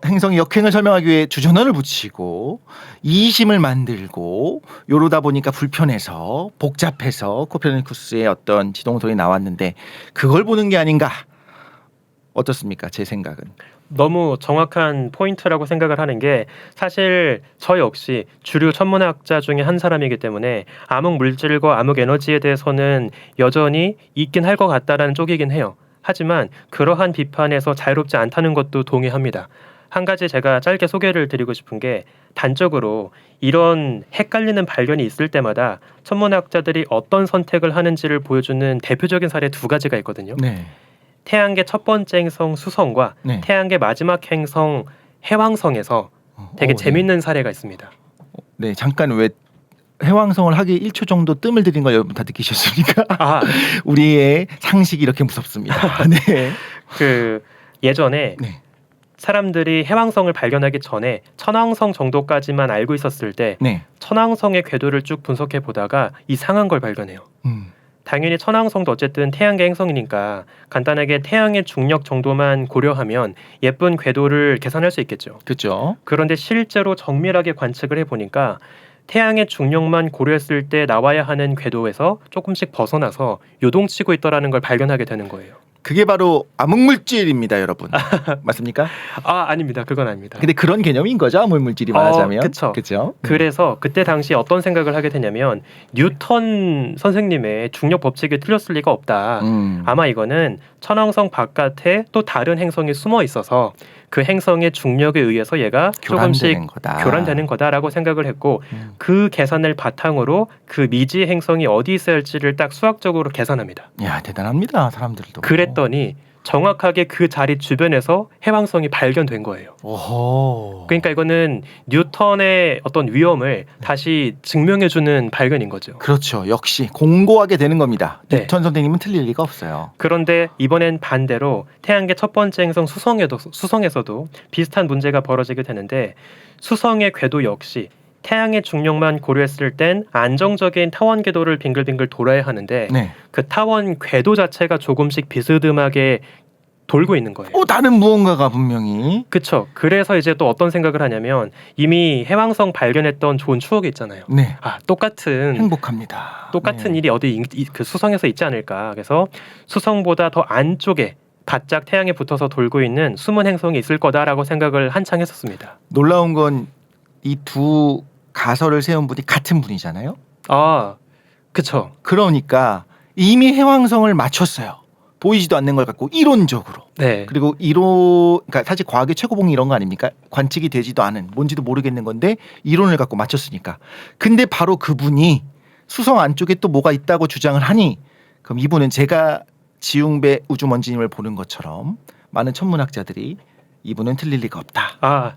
행성의 역행을 설명하기 위해 주전원을 붙이고 이심을 만들고 요러다 보니까 불편해서 복잡해서 코페르니쿠스의 어떤 지동 소리 나왔는데 그걸 보는 게 아닌가. 어떻습니까? 제 생각은. 너무 정확한 포인트라고 생각을 하는 게 사실 저 역시 주류 천문학자 중에 한 사람이기 때문에 암흑 물질과 암흑 에너지에 대해서는 여전히 있긴 할 것 같다라는 쪽이긴 해요. 하지만 그러한 비판에서 자유롭지 않다는 것도 동의합니다. 한 가지 제가 짧게 소개를 드리고 싶은 게 단적으로 이런 헷갈리는 발견이 있을 때마다 천문학자들이 어떤 선택을 하는지를 보여주는 대표적인 사례 두 가지가 있거든요. 네. 태양계 첫 번째 행성 수성과 네. 태양계 마지막 행성 해왕성에서 되게 재밌는 사례가 있습니다. 네, 잠깐 왜 해왕성을 하기 1초 정도 뜸을 들인 거 여러분 다 느끼셨습니까? 아, 우리의 상식이 이렇게 무섭습니다. 네. 그 예전에 네. 사람들이 해왕성을 발견하기 전에 천왕성 정도까지만 알고 있었을 때 네. 천왕성의 궤도를 쭉 분석해 보다가 이상한 걸 발견해요. 당연히 천왕성도 어쨌든 태양계 행성이니까 간단하게 태양의 중력 정도만 고려하면 예쁜 궤도를 계산할 수 있겠죠. 그렇죠. 그런데 실제로 정밀하게 관측을 해보니까 태양의 중력만 고려했을 때 나와야 하는 궤도에서 조금씩 벗어나서 요동치고 있더라는 걸 발견하게 되는 거예요. 그게 바로 암흑물질입니다, 여러분. 맞습니까? 아닙니다. 그건 아닙니다. 근데 그런 개념인 거죠, 암흑물질이 말하자면. 그쵸. 그렇죠. 그래서 그때 당시 어떤 생각을 하게 되냐면 뉴턴 선생님의 중력 법칙이 틀렸을 리가 없다. 아마 이거는 천왕성 바깥에 또 다른 행성이 숨어 있어서 그 행성의 중력에 의해서 얘가 조금씩 교란되는 거다라고 생각을 했고 그 계산을 바탕으로 그 미지 행성이 어디 있어야 할지를 딱 수학적으로 계산합니다. 야, 대단합니다, 사람들도. 그랬더니 정확하게 그 자리 주변에서 해왕성이 발견된 거예요. 오호. 그러니까 이거는 뉴턴의 어떤 위험을 다시 증명해주는 발견인 거죠. 그렇죠. 역시 공고하게 되는 겁니다. 네. 뉴턴 선생님은 틀릴 리가 없어요. 그런데 이번엔 반대로 태양계 첫 번째 행성 수성에서도 비슷한 문제가 벌어지게 되는데 수성의 궤도 역시 태양의 중력만 고려했을 땐 안정적인 타원 궤도를 빙글빙글 돌아야 하는데 네. 그 타원 궤도 자체가 조금씩 비스듬하게 돌고 있는 거예요. 다른 무언가가 분명히. 그쵸. 그래서 이제 또 어떤 생각을 하냐면 이미 해왕성 발견했던 좋은 추억이 있잖아요. 네. 똑같은 행복합니다. 똑같은 네. 일이 어디 그 수성에서 있지 않을까. 그래서 수성보다 더 안쪽에 바짝 태양에 붙어서 돌고 있는 숨은 행성이 있을 거다라고 생각을 한창 했었습니다. 놀라운 건 이 두 가설을 세운 분이 같은 분이잖아요. 그쵸. 그러니까 이미 해왕성을 맞췄어요. 보이지도 않는 걸 갖고 이론적으로. 네. 그리고 그러니까 사실 과학의 최고봉이 이런 거 아닙니까? 관측이 되지도 않은, 뭔지도 모르겠는 건데 이론을 갖고 맞췄으니까. 근데 바로 그분이 수성 안쪽에 또 뭐가 있다고 주장을 하니, 그럼 이분은 제가 지웅배 우주먼지님을 보는 것처럼 많은 천문학자들이 이분은 틀릴 리가 없다.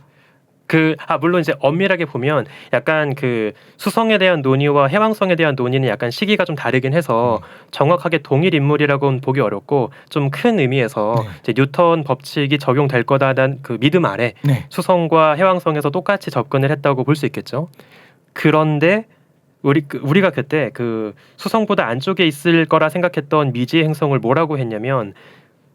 물론 이제 엄밀하게 보면 약간 그 수성에 대한 논의와 해왕성에 대한 논의는 약간 시기가 좀 다르긴 해서 정확하게 동일 인물이라고는 보기 어렵고 좀 큰 의미에서 네. 이제 뉴턴 법칙이 적용될 거다라는 그 믿음 아래 네. 수성과 해왕성에서 똑같이 접근을 했다고 볼 수 있겠죠. 그런데 우리가 그때 그 수성보다 안쪽에 있을 거라 생각했던 미지의 행성을 뭐라고 했냐면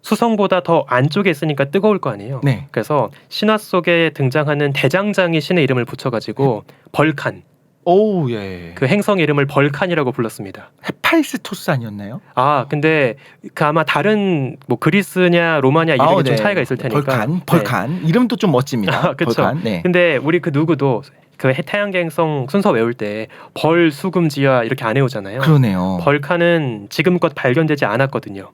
수성보다 더 안쪽에 있으니까 뜨거울 거 아니에요. 네. 그래서 신화 속에 등장하는 대장장이 신의 이름을 붙여가지고 벌칸, 오, 예. 그 행성 이름을 벌칸이라고 불렀습니다. 헤파이스토스 아니었나요? 근데 그 아마 다른 뭐 그리스냐 로마냐 이름이 좀 차이가 있을 테니까. 벌칸. 이름도 좀 멋집니다. 그쵸. 벌칸. 네. 근데 우리 그 누구도 그 태양계 행성 순서 외울 때 벌, 수금, 지화 이렇게 안 외우잖아요. 그러네요. 벌칸은 지금껏 발견되지 않았거든요.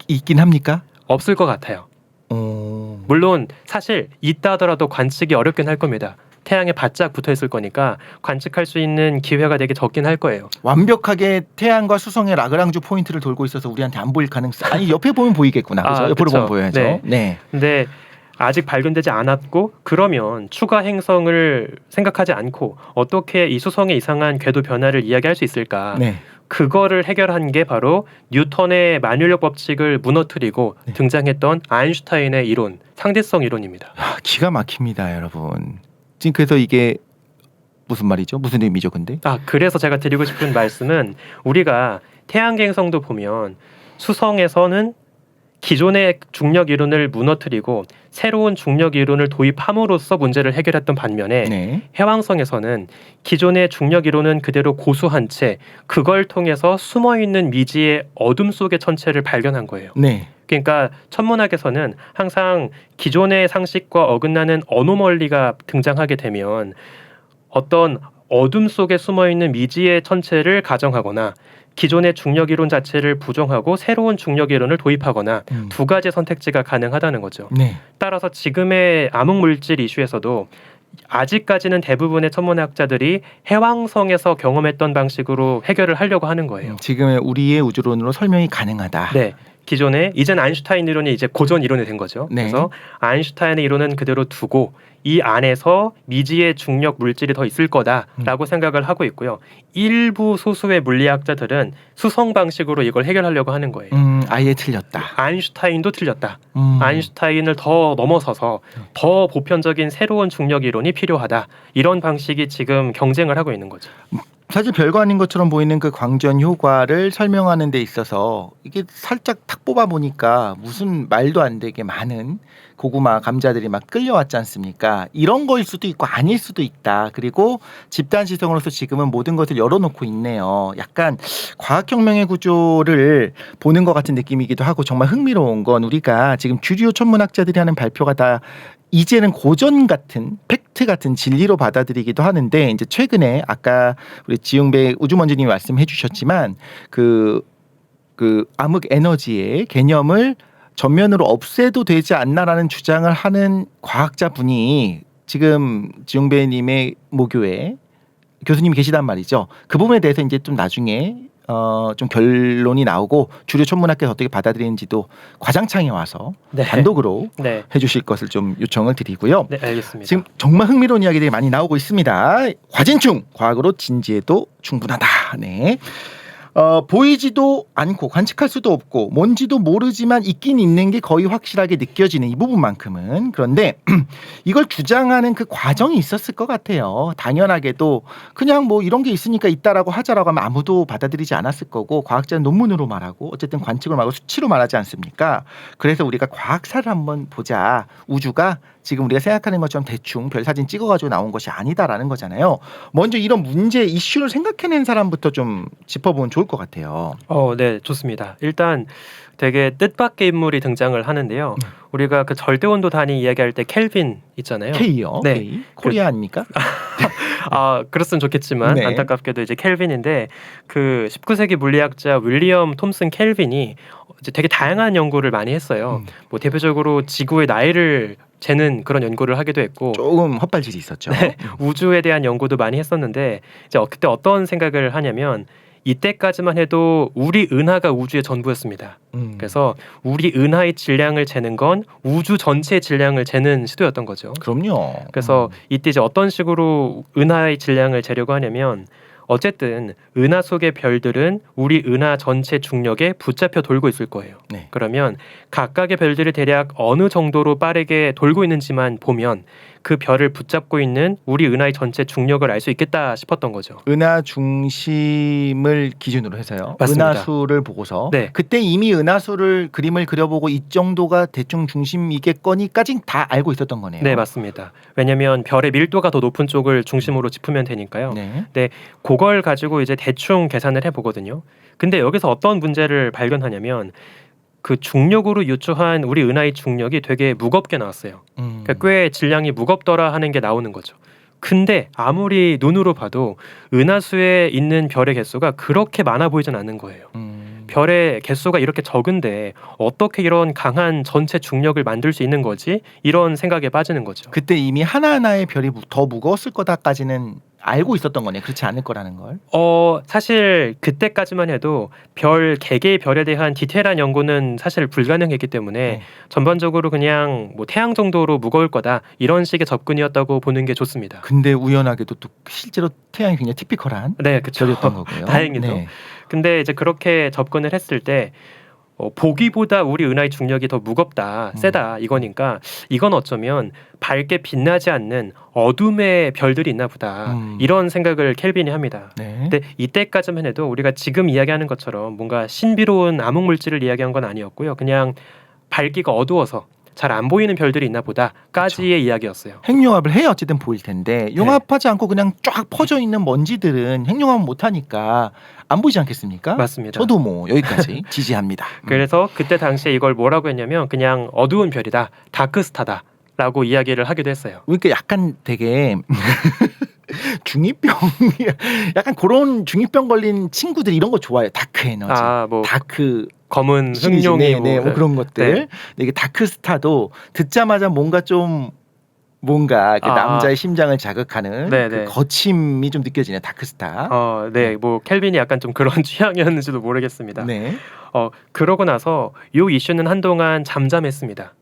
있긴 합니까? 없을 것 같아요. 물론 사실 있다 하더라도 관측이 어렵긴 할 겁니다. 태양에 바짝 붙어 있을 거니까 관측할 수 있는 기회가 되게 적긴 할 거예요. 완벽하게 태양과 수성의 라그랑주 포인트를 돌고 있어서 우리한테 안 보일 가능성. 아니 옆에 보면 보이겠구나. 그죠? 옆으로 그쵸. 보면 보여야죠. 네. 네. 근데 아직 발견되지 않았고 그러면 추가 행성을 생각하지 않고 어떻게 이 수성의 이상한 궤도 변화를 이야기할 수 있을까? 네. 그거를 해결한 게 바로 뉴턴의 만유력 법칙을 무너뜨리고 네. 등장했던 아인슈타인의 이론, 상대성 이론입니다. 기가 막힙니다, 여러분. 지금 그래서 이게 무슨 말이죠? 무슨 의미죠, 근데? 그래서 제가 드리고 싶은 말씀은 우리가 태양계 행성도 보면 수성에서는 기존의 중력 이론을 무너뜨리고 새로운 중력 이론을 도입함으로써 문제를 해결했던 반면에 네. 해왕성에서는 기존의 중력 이론은 그대로 고수한 채 그걸 통해서 숨어있는 미지의 어둠 속의 천체를 발견한 거예요. 네. 그러니까 천문학에서는 항상 기존의 상식과 어긋나는 어노멀리가 등장하게 되면 어떤 어둠 속에 숨어있는 미지의 천체를 가정하거나 기존의 중력 이론 자체를 부정하고 새로운 중력 이론을 도입하거나 두 가지 선택지가 가능하다는 거죠. 네. 따라서 지금의 암흑 물질 이슈에서도 아직까지는 대부분의 천문학자들이 해왕성에서 경험했던 방식으로 해결을 하려고 하는 거예요. 지금의 우리의 우주론으로 설명이 가능하다. 네. 기존에 이젠 아인슈타인 이론이 이제 고전 이론이 된 거죠. 네. 그래서 아인슈타인의 이론은 그대로 두고 이 안에서 미지의 중력 물질이 더 있을 거다라고 생각을 하고 있고요. 일부 소수의 물리학자들은 수성 방식으로 이걸 해결하려고 하는 거예요. 아예 틀렸다. 아인슈타인도 틀렸다. 아인슈타인을 더 넘어서서 더 보편적인 새로운 중력 이론이 필요하다. 이런 방식이 지금 경쟁을 하고 있는 거죠. 사실 별거 아닌 것처럼 보이는 그 광전 효과를 설명하는 데 있어서 이게 살짝 탁 뽑아 보니까 무슨 말도 안 되게 많은 고구마 감자들이 막 끌려왔지 않습니까? 이런 거일 수도 있고 아닐 수도 있다. 그리고 집단 지성으로서 지금은 모든 것을 열어놓고 있네요. 약간 과학혁명의 구조를 보는 것 같은 느낌이기도 하고 정말 흥미로운 건 우리가 지금 주류 천문학자들이 하는 발표가 다 이제는 고전 같은 팩트 같은 진리로 받아들이기도 하는데 이제 최근에 아까 우리 지용배 우주먼지님이 말씀해 주셨지만 그 암흑 에너지의 개념을 전면으로 없애도 되지 않나라는 주장을 하는 과학자분이 지금 지용배님의 모교에 교수님이 계시단 말이죠. 그 부분에 대해서 이제 좀 나중에 좀 결론이 나오고 주류 천문학계에서 어떻게 받아들이는지도 과장창에 와서 단독으로 해주실 것을 좀 요청을 드리고요. 네, 알겠습니다. 지금 정말 흥미로운 이야기들이 많이 나오고 있습니다. 과진충 과학으로 진지해도 충분하다. 네. 보이지도 않고 관측할 수도 없고 뭔지도 모르지만 있긴 있는 게 거의 확실하게 느껴지는 이 부분만큼은 그런데 이걸 주장하는 그 과정이 있었을 것 같아요. 당연하게도 그냥 뭐 이런 게 있으니까 있다라고 하자라고 하면 아무도 받아들이지 않았을 거고 과학자는 논문으로 말하고 어쨌든 관측을 말하고 수치로 말하지 않습니까? 그래서 우리가 과학사를 한번 보자. 우주가 지금 우리가 생각하는 것처럼 대충 별 사진 찍어가지고 나온 것이 아니다라는 거잖아요. 먼저 이런 문제 이슈를 생각해낸 사람부터 좀 짚어보면 좋을 것 같아요. 네, 좋습니다. 일단 되게 뜻밖의 인물이 등장을 하는데요. 우리가 그 절대온도 단위 이야기할 때 켈빈 있잖아요. K요? 네. K? 코리아 아닙니까? 그랬으면 좋겠지만 네. 안타깝게도 이제 켈빈인데 그 19세기 물리학자 윌리엄 톰슨 켈빈이 이제 되게 다양한 연구를 많이 했어요. 뭐 대표적으로 지구의 나이를 재는 그런 연구를 하기도 했고 조금 헛발질이 있었죠. 네, 우주에 대한 연구도 많이 했었는데 이제 그때 어떤 생각을 하냐면 이때까지만 해도 우리 은하가 우주의 전부였습니다. 그래서 우리 은하의 질량을 재는 건 우주 전체의 질량을 재는 시도였던 거죠. 그럼요. 그래서 이때 이제 어떤 식으로 은하의 질량을 재려고 하냐면 어쨌든 은하 속의 별들은 우리 은하 전체 중력에 붙잡혀 돌고 있을 거예요. 네. 그러면 각각의 별들이 대략 어느 정도로 빠르게 돌고 있는지만 보면 그 별을 붙잡고 있는 우리 은하의 전체 중력을 알 수 있겠다 싶었던 거죠. 은하 중심을 기준으로 해서요. 맞습니다. 은하수를 보고서 네. 그때 이미 은하수를 그림을 그려보고 이 정도가 대충 중심이겠거니까진 다 알고 있었던 거네요. 네, 맞습니다. 왜냐하면 별의 밀도가 더 높은 쪽을 중심으로 짚으면 되니까요. 네. 그걸 가지고 이제 대충 계산을 해보거든요. 근데 여기서 어떤 문제를 발견하냐면 그 중력으로 유추한 우리 은하의 중력이 되게 무겁게 나왔어요. 그러니까 꽤 질량이 무겁더라 하는 게 나오는 거죠. 근데 아무리 눈으로 봐도 은하수에 있는 별의 개수가 그렇게 많아 보이진 않는 거예요. 별의 개수가 이렇게 적은데 어떻게 이런 강한 전체 중력을 만들 수 있는 거지? 이런 생각에 빠지는 거죠. 그때 이미 하나하나의 별이 더 무거웠을 거다까지는 알고 있었던 거네. 그렇지 않을 거라는 걸. 사실 그때까지만 해도 별 개개의 별에 대한 디테일한 연구는 사실 불가능했기 때문에 네. 전반적으로 그냥 뭐 태양 정도로 무거울 거다 이런 식의 접근이었다고 보는 게 좋습니다. 근데 우연하게도 또 실제로 태양이 굉장히 티피컬한 네, 그렇죠. 별이었던 거고요. 다행히도. 네. 근데 이제 그렇게 접근을 했을 때 보기보다 우리 은하의 중력이 더 무겁다, 세다 이거니까 이건 어쩌면 밝게 빛나지 않는 어둠의 별들이 있나 보다 이런 생각을 켈빈이 합니다. 네. 근데 이때까지만 해도 우리가 지금 이야기하는 것처럼 뭔가 신비로운 암흑 물질을 이야기한 건 아니었고요. 그냥 밝기가 어두워서 잘 안 보이는 별들이 있나 보다까지의 이야기였어요. 핵융합을 해야 어쨌든 보일 텐데 융합하지 않고 그냥 쫙 퍼져 있는 먼지들은 핵융합 못하니까 안 보이지 않겠습니까? 맞습니다. 저도 뭐 여기까지 지지합니다. 그래서 그때 당시에 이걸 뭐라고 했냐면 그냥 어두운 별이다, 다크스타다 라고 이야기를 하기도 했어요. 그러니까 약간 되게 중이병 약간 그런 중이병 걸린 친구들 이런 거 좋아해요. 다크 에너지, 뭐 다크 검은 시리즈, 흑룡이 뭐 그런 것들. 네. 근데 이게 다크스타도 듣자마자 뭔가 좀 그 남자의 심장을 자극하는 네, 그 네. 거침이 좀 느껴지네. 다크스타. 뭐 켈빈이 약간 좀 그런 취향이었는지도 모르겠습니다. 네. 그러고 나서 이 이슈는 한동안 잠잠했습니다.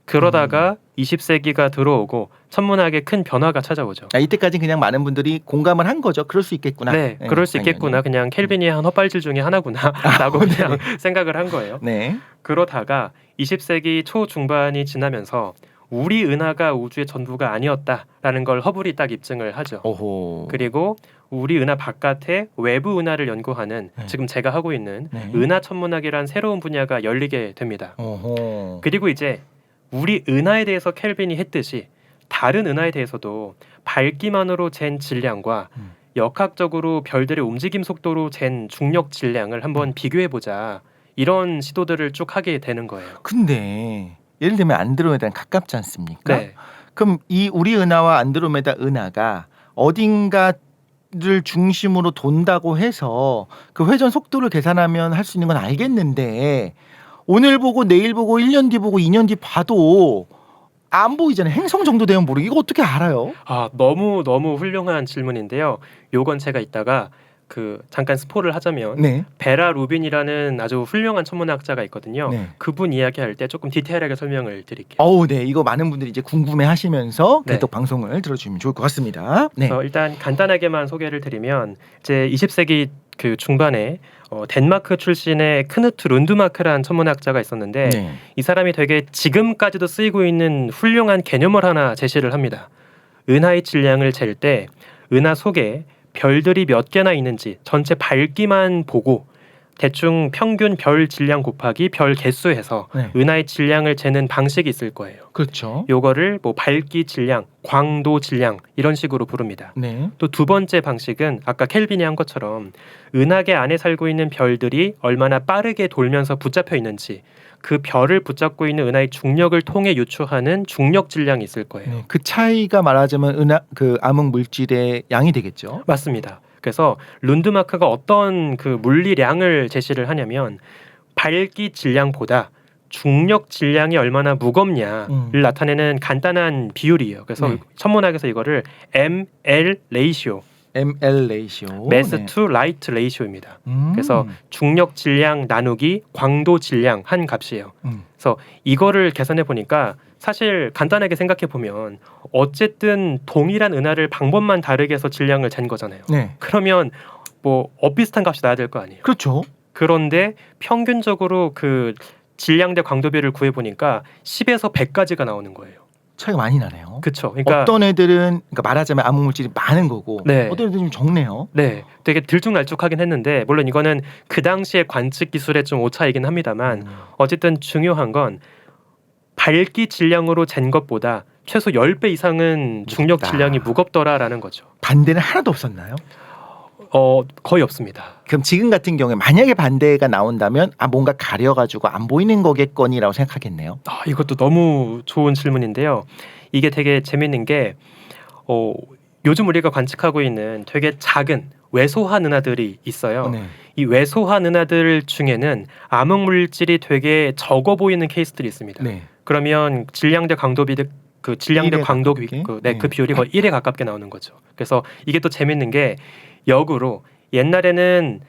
그러다가 20세기가 들어오고 천문학에 큰 변화가 찾아오죠. 이때까지 그냥 많은 분들이 공감을 한 거죠. 그럴 수 있겠구나. 네, 그럴 수 당연히. 있겠구나. 그냥 켈빈이 한 헛발질 중에 하나구나라고 그냥 생각을 한 거예요. 네. 그러다가 20세기 초중반이 지나면서 우리 은하가 우주의 전부가 아니었다라는 걸 허블이 딱 입증을 하죠. 오호. 그리고 우리 은하 바깥에 외부 은하를 연구하는 지금 제가 하고 있는 은하 천문학이란 새로운 분야가 열리게 됩니다. 오호. 그리고 이제 우리 은하에 대해서 켈빈이 했듯이 다른 은하에 대해서도 밝기만으로 잰 질량과 역학적으로 별들의 움직임 속도로 잰 중력 질량을 한번 비교해보자 이런 시도들을 쭉 하게 되는 거예요. 근데 예를 들면 안드로메다랑 가깝지 않습니까? 네. 그럼 이 우리 은하와 안드로메다 은하가 어딘가를 중심으로 돈다고 해서 그 회전 속도를 계산하면 할 수 있는 건 알겠는데 오늘 보고 내일 보고 1년 뒤 보고 2년 뒤 봐도 안 보이잖아요. 행성 정도 되면 모르고 이거 어떻게 알아요? 너무 훌륭한 질문인데요. 요건 제가 이따가 잠깐 스포를 하자면 베라 루빈이라는 아주 훌륭한 천문학자가 있거든요. 그분 이야기할 때 조금 디테일하게 설명을 드릴게요. 네. 이거 많은 분들이 이제 궁금해하시면서 계속 방송을 들어주면 좋을 것 같습니다. 네. 일단 간단하게만 소개를 드리면 이제 20세기 그 중반에 덴마크 출신의 크누트 룬드마크라는 천문학자가 있었는데 이 사람이 되게 지금까지도 쓰이고 있는 훌륭한 개념을 하나 제시를 합니다. 은하의 질량을 잴 때 은하 속에 별들이 몇 개나 있는지 전체 밝기만 보고 대충 평균 별 질량 곱하기 별 개수 해서 은하의 질량을 재는 방식이 있을 거예요. 그렇죠. 요거를 뭐 밝기 질량, 광도 질량 이런 식으로 부릅니다. 또 두 번째 방식은 아까 켈빈이 한 것처럼 은하계 안에 살고 있는 별들이 얼마나 빠르게 돌면서 붙잡혀 있는지 그 별을 붙잡고 있는 은하의 중력을 통해 유추하는 중력 질량이 있을 거예요. 그 차이가 말하자면 암흑 물질의 양이 되겠죠. 맞습니다. 그래서 룬드마크가 어떤 그 물리량을 제시를 하냐면 밝기 질량보다 중력 질량이 얼마나 무겁냐를 나타내는 간단한 비율이에요. 그래서 천문학에서 이거를 ML 레이시오 ML 레이시오. 매스 네. 투 라이트 레이시오입니다. 그래서 중력 질량 나누기 광도 질량 한 값이에요. 그래서 이거를 계산해 보니까 사실 간단하게 생각해 보면 어쨌든 동일한 은하를 방법만 다르게 해서 질량을 잰 거잖아요. 네. 그러면 뭐 비슷한 값이 나야 될 거 아니에요. 그렇죠. 그런데 평균적으로 그 질량 대 광도비를 구해 보니까 10에서 100까지가 나오는 거예요. 차이가 많이 나네요. 그렇죠. 그러니까 어떤 애들은 그러니까 말하자면 암흑 물질이 많은 거고 네. 어떤 애들은 좀 적네요. 네, 되게 들쭉날쭉하긴 했는데 물론 이거는 그 당시의 관측 기술의 좀 오차이긴 합니다만 어쨌든 중요한 건 밝기 질량으로 잰 것보다 최소 10배 이상은 중력 무겁다. 질량이 무겁더라라는 거죠. 반대는 하나도 없었나요? 거의 없습니다. 그럼 지금 같은 경우에 만약에 반대가 나온다면 뭔가 가려가지고 안 보이는 거겠거니라고 생각하겠네요. 이것도 너무 좋은 질문인데요. 이게 되게 재밌는 게 요즘 우리가 관측하고 있는 되게 작은 왜소한 은하들이 있어요. 네. 이 왜소한 은하들 중에는 암흑 물질이 되게 적어 보이는 케이스들이 있습니다. 네. 그러면 질량 대 광도비 그 질량 대 1에 광도 가깝게? 그 비율이 거의 1에 가깝게 나오는 거죠. 그래서 이게 또 재밌는 게 역으로 옛날에는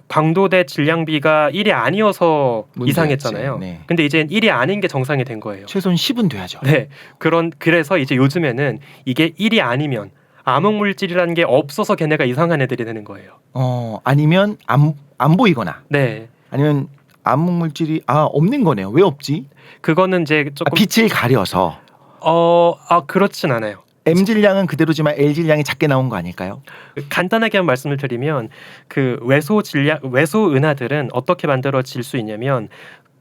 광도 대 질량비가 1이 아니어서 문제였지. 이상했잖아요. 네. 근데 이제 1이 아닌 게 정상이 된 거예요. 최소한 10은 돼야죠. 네. 그래서 이제 요즘에는 이게 1이 아니면 암흑 물질이라는 게 없어서 걔네가 이상한 애들이 되는 거예요. 아니면 안 보이거나 네. 아니면 암흑 물질이 없는 거네요. 왜 없지? 그거는 이제 조금 빛을 가려서 그렇진 않아요. M 질량은 그대로지만 L 질량이 작게 나온 거 아닐까요? 간단하게 한 말씀을 드리면 그 왜소 은하들은 어떻게 만들어질 수 있냐면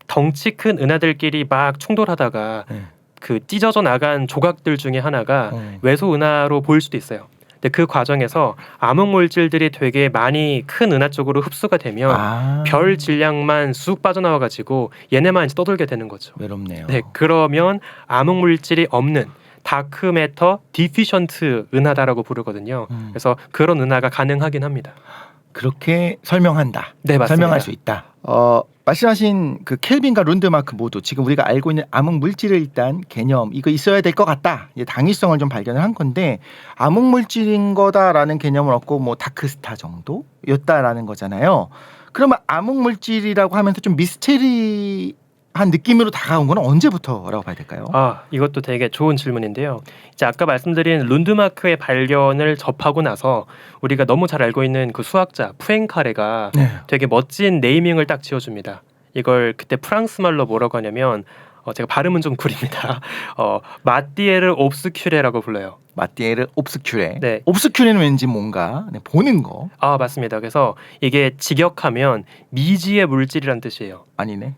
덩치 큰 은하들끼리 막 충돌하다가 네. 그 찢어져 나간 조각들 중에 하나가 왜소 은하로 보일 수도 있어요. 근데 그 과정에서 암흑 물질들이 되게 많이 큰 은하 쪽으로 흡수가 되면 별 질량만 쑥 빠져나와 가지고 얘네만 이제 떠돌게 되는 거죠. 외롭네요. 네, 그러면 암흑 물질이 없는 다크 매터 디피션트 은하다라고 부르거든요. 그래서 그런 은하가 가능하긴 합니다. 그렇게 설명한다. 네, 맞습니다. 설명할 수 있다. 말씀하신 그 켈빈과 룬드마크 모두 지금 우리가 알고 있는 암흑 물질을 일단 개념 이거 있어야 될 것 같다. 이제 당위성을 좀 발견을 한 건데 암흑 물질인 거다라는 개념을 얻고 뭐 다크스타 정도였다라는 거잖아요. 그러면 암흑 물질이라고 하면서 좀 미스테리한 느낌으로 다가온 건 언제부터라고 봐야 될까요? 이것도 되게 좋은 질문인데요. 이제 아까 말씀드린 룬드마크의 발견을 접하고 나서 우리가 너무 잘 알고 있는 그 수학자 푸엥카레가 네. 되게 멋진 네이밍을 딱 지어줍니다. 이걸 그때 프랑스 말로 뭐라고 하냐면 제가 발음은 좀 구립니다. 마띠에르 옵스큐레라고 불러요. 마띠에르 옵스큐레. 네. 옵스큐레는 왠지 뭔가 보는 거. 맞습니다. 그래서 이게 직역하면 미지의 물질이란 뜻이에요. 아니네.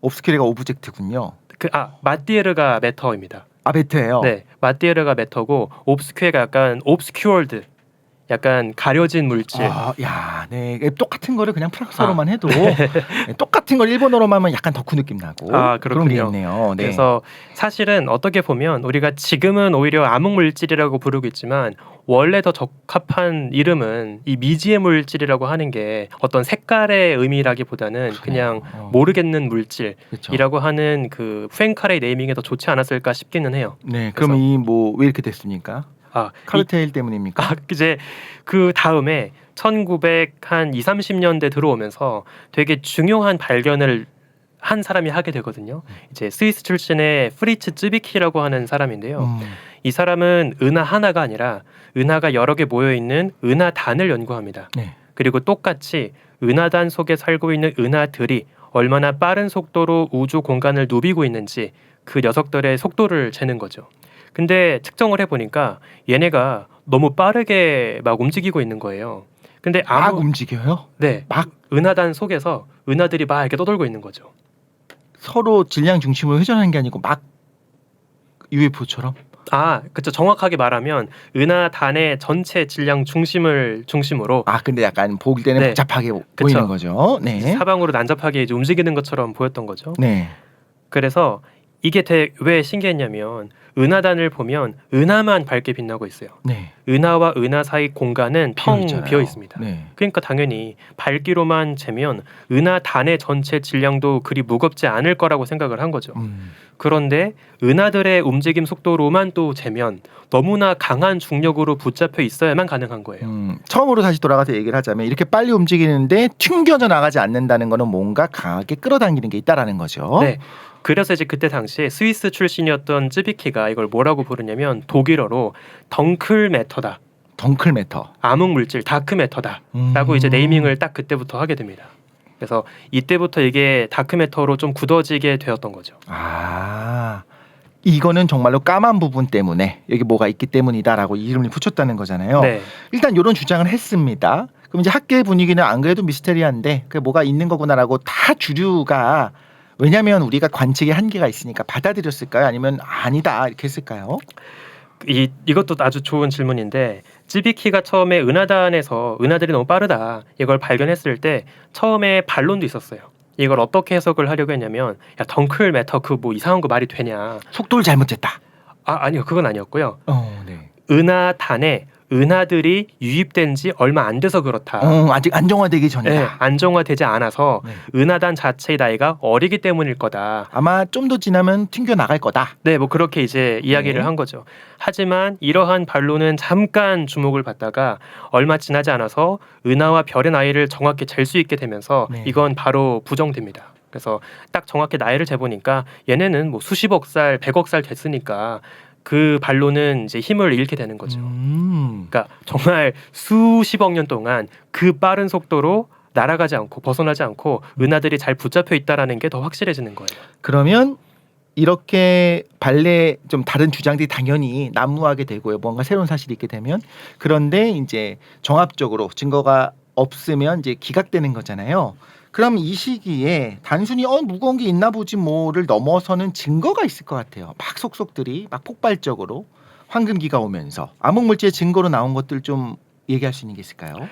옵스큐레가 오브젝트군요. 마띠에르가 매터입니다. 베트예요. 네, 마띠에르가 매터고 옵스큐어가 약간 옵스큐어드, 약간 가려진 물질. 네. 똑같은 거를 그냥 프랑스어로만 해도 똑같은 걸 일본어로만 하면 약간 덕후 느낌 나고 그런 게 그렇군요. 있네요. 네. 그래서 사실은 어떻게 보면 우리가 지금은 오히려 암흑 물질이라고 부르고 있지만 원래 더 적합한 이름은 이 미지의 물질이라고 하는 게 어떤 색깔의 의미라기보다는 그냥 모르겠는 물질이라고 그렇죠. 하는 그 푸엥카레 네이밍이 더 좋지 않았을까 싶기는 해요. 네. 그럼 이 왜 이렇게 됐습니까? 카르텔 때문입니까? 이제 그 다음에 1930년대 들어오면서 되게 중요한 발견을 한 사람이 하게 되거든요. 이제 스위스 출신의 프리츠 쯔비키라고 하는 사람인데요. 이 사람은 은하 하나가 아니라 은하가 여러 개 모여 있는 은하단을 연구합니다. 네. 그리고 똑같이 은하단 속에 살고 있는 은하들이 얼마나 빠른 속도로 우주 공간을 누비고 있는지 그 녀석들의 속도를 재는 거죠. 근데 측정을 해보니까 얘네가 너무 빠르게 막 움직이고 있는 거예요. 근데 막 움직여요? 네, 막 은하단 속에서 은하들이 막 이렇게 떠돌고 있는 거죠. 서로 질량 중심으로 회전하는 게 아니고 막 UFO처럼? 그렇죠. 정확하게 말하면 은하단의 전체 질량 중심으로. 근데 약간 보일 때는 복잡하게 보이는 거죠. 네. 사방으로 난잡하게 이제 움직이는 것처럼 보였던 거죠. 네. 그래서 이게 되게 왜 신기했냐면 은하단을 보면 은하만 밝게 빛나고 있어요. 네. 은하와 은하 사이 공간은 텅 비어있잖아요. 비어 있습니다. 네. 그러니까 당연히 밝기로만 재면 은하단의 전체 질량도 그리 무겁지 않을 거라고 생각을 한 거죠. 그런데 은하들의 움직임 속도로만 또 재면 너무나 강한 중력으로 붙잡혀 있어야만 가능한 거예요. 처음으로 다시 돌아가서 얘기를 하자면 이렇게 빨리 움직이는데 튕겨져 나가지 않는다는 거는 뭔가 강하게 끌어당기는 게 있다라는 거죠. 네. 그래서 이제 그때 당시에 스위스 출신이었던 쯔비키가 이걸 뭐라고 부르냐면 독일어로 덩클매터다. 덩클매터. 암흑 물질 다크매터다라고 이제 네이밍을 딱 그때부터 하게 됩니다. 그래서 이때부터 이게 다크매터로 좀 굳어지게 되었던 거죠. 아, 이거는 정말로 까만 부분 때문에 여기 뭐가 있기 때문이다라고 이름을 붙였다는 거잖아요. 네. 일단 이런 주장을 했습니다. 그럼 이제 학계 분위기는 안 그래도 미스테리한데 그게 뭐가 있는 거구나라고 다 주류가, 왜냐하면 우리가 관측의 한계가 있으니까 받아들였을까요? 아니면 아니다 이렇게 했을까요? 이것도 아주 좋은 질문인데 쯔비키가 처음에 은하단에서 은하들이 너무 빠르다 이걸 발견했을 때 처음에 반론도 있었어요. 이걸 어떻게 해석을 하려고 했냐면 야 덩클 매터 그 뭐 이상한 거 말이 되냐. 속도를 잘못했다. 아니요 그건 아니었고요. 네. 은하단에 은하들이 유입된 지 얼마 안 돼서 그렇다. 아직 안정화되기 전이다. 네, 안정화되지 않아서 네. 은하단 자체의 나이가 어리기 때문일 거다. 아마 좀 더 지나면 튕겨 나갈 거다. 네, 뭐 그렇게 이제 이야기를 네. 한 거죠. 하지만 이러한 반론은 잠깐 주목을 받다가 얼마 지나지 않아서 은하와 별의 나이를 정확히 잴 수 있게 되면서 네. 이건 바로 부정됩니다. 그래서 딱 정확히 나이를 재보니까 얘네는 뭐 수십억 살, 100억 살 됐으니까 그 반론은 이제 힘을 잃게 되는 거죠. 그러니까 정말 수십억 년 동안 그 빠른 속도로 날아가지 않고 벗어나지 않고 은하들이 잘 붙잡혀 있다라는 게 더 확실해지는 거예요. 그러면 이렇게 발레 좀 다른 주장들이 당연히 난무하게 되고요. 뭔가 새로운 사실이 있게 되면. 그런데 이제 종합적으로 증거가 없으면 이제 기각되는 거잖아요. 그럼 이 시기에 단순히 무거운 게 있나 보지 뭐를 넘어서는 증거가 있을 것 같아요. 막 속속들이 막 폭발적으로 황금기가 오면서 암흑물질의 증거로 나온 것들 좀 얘기할 수 있는 게 있을까요?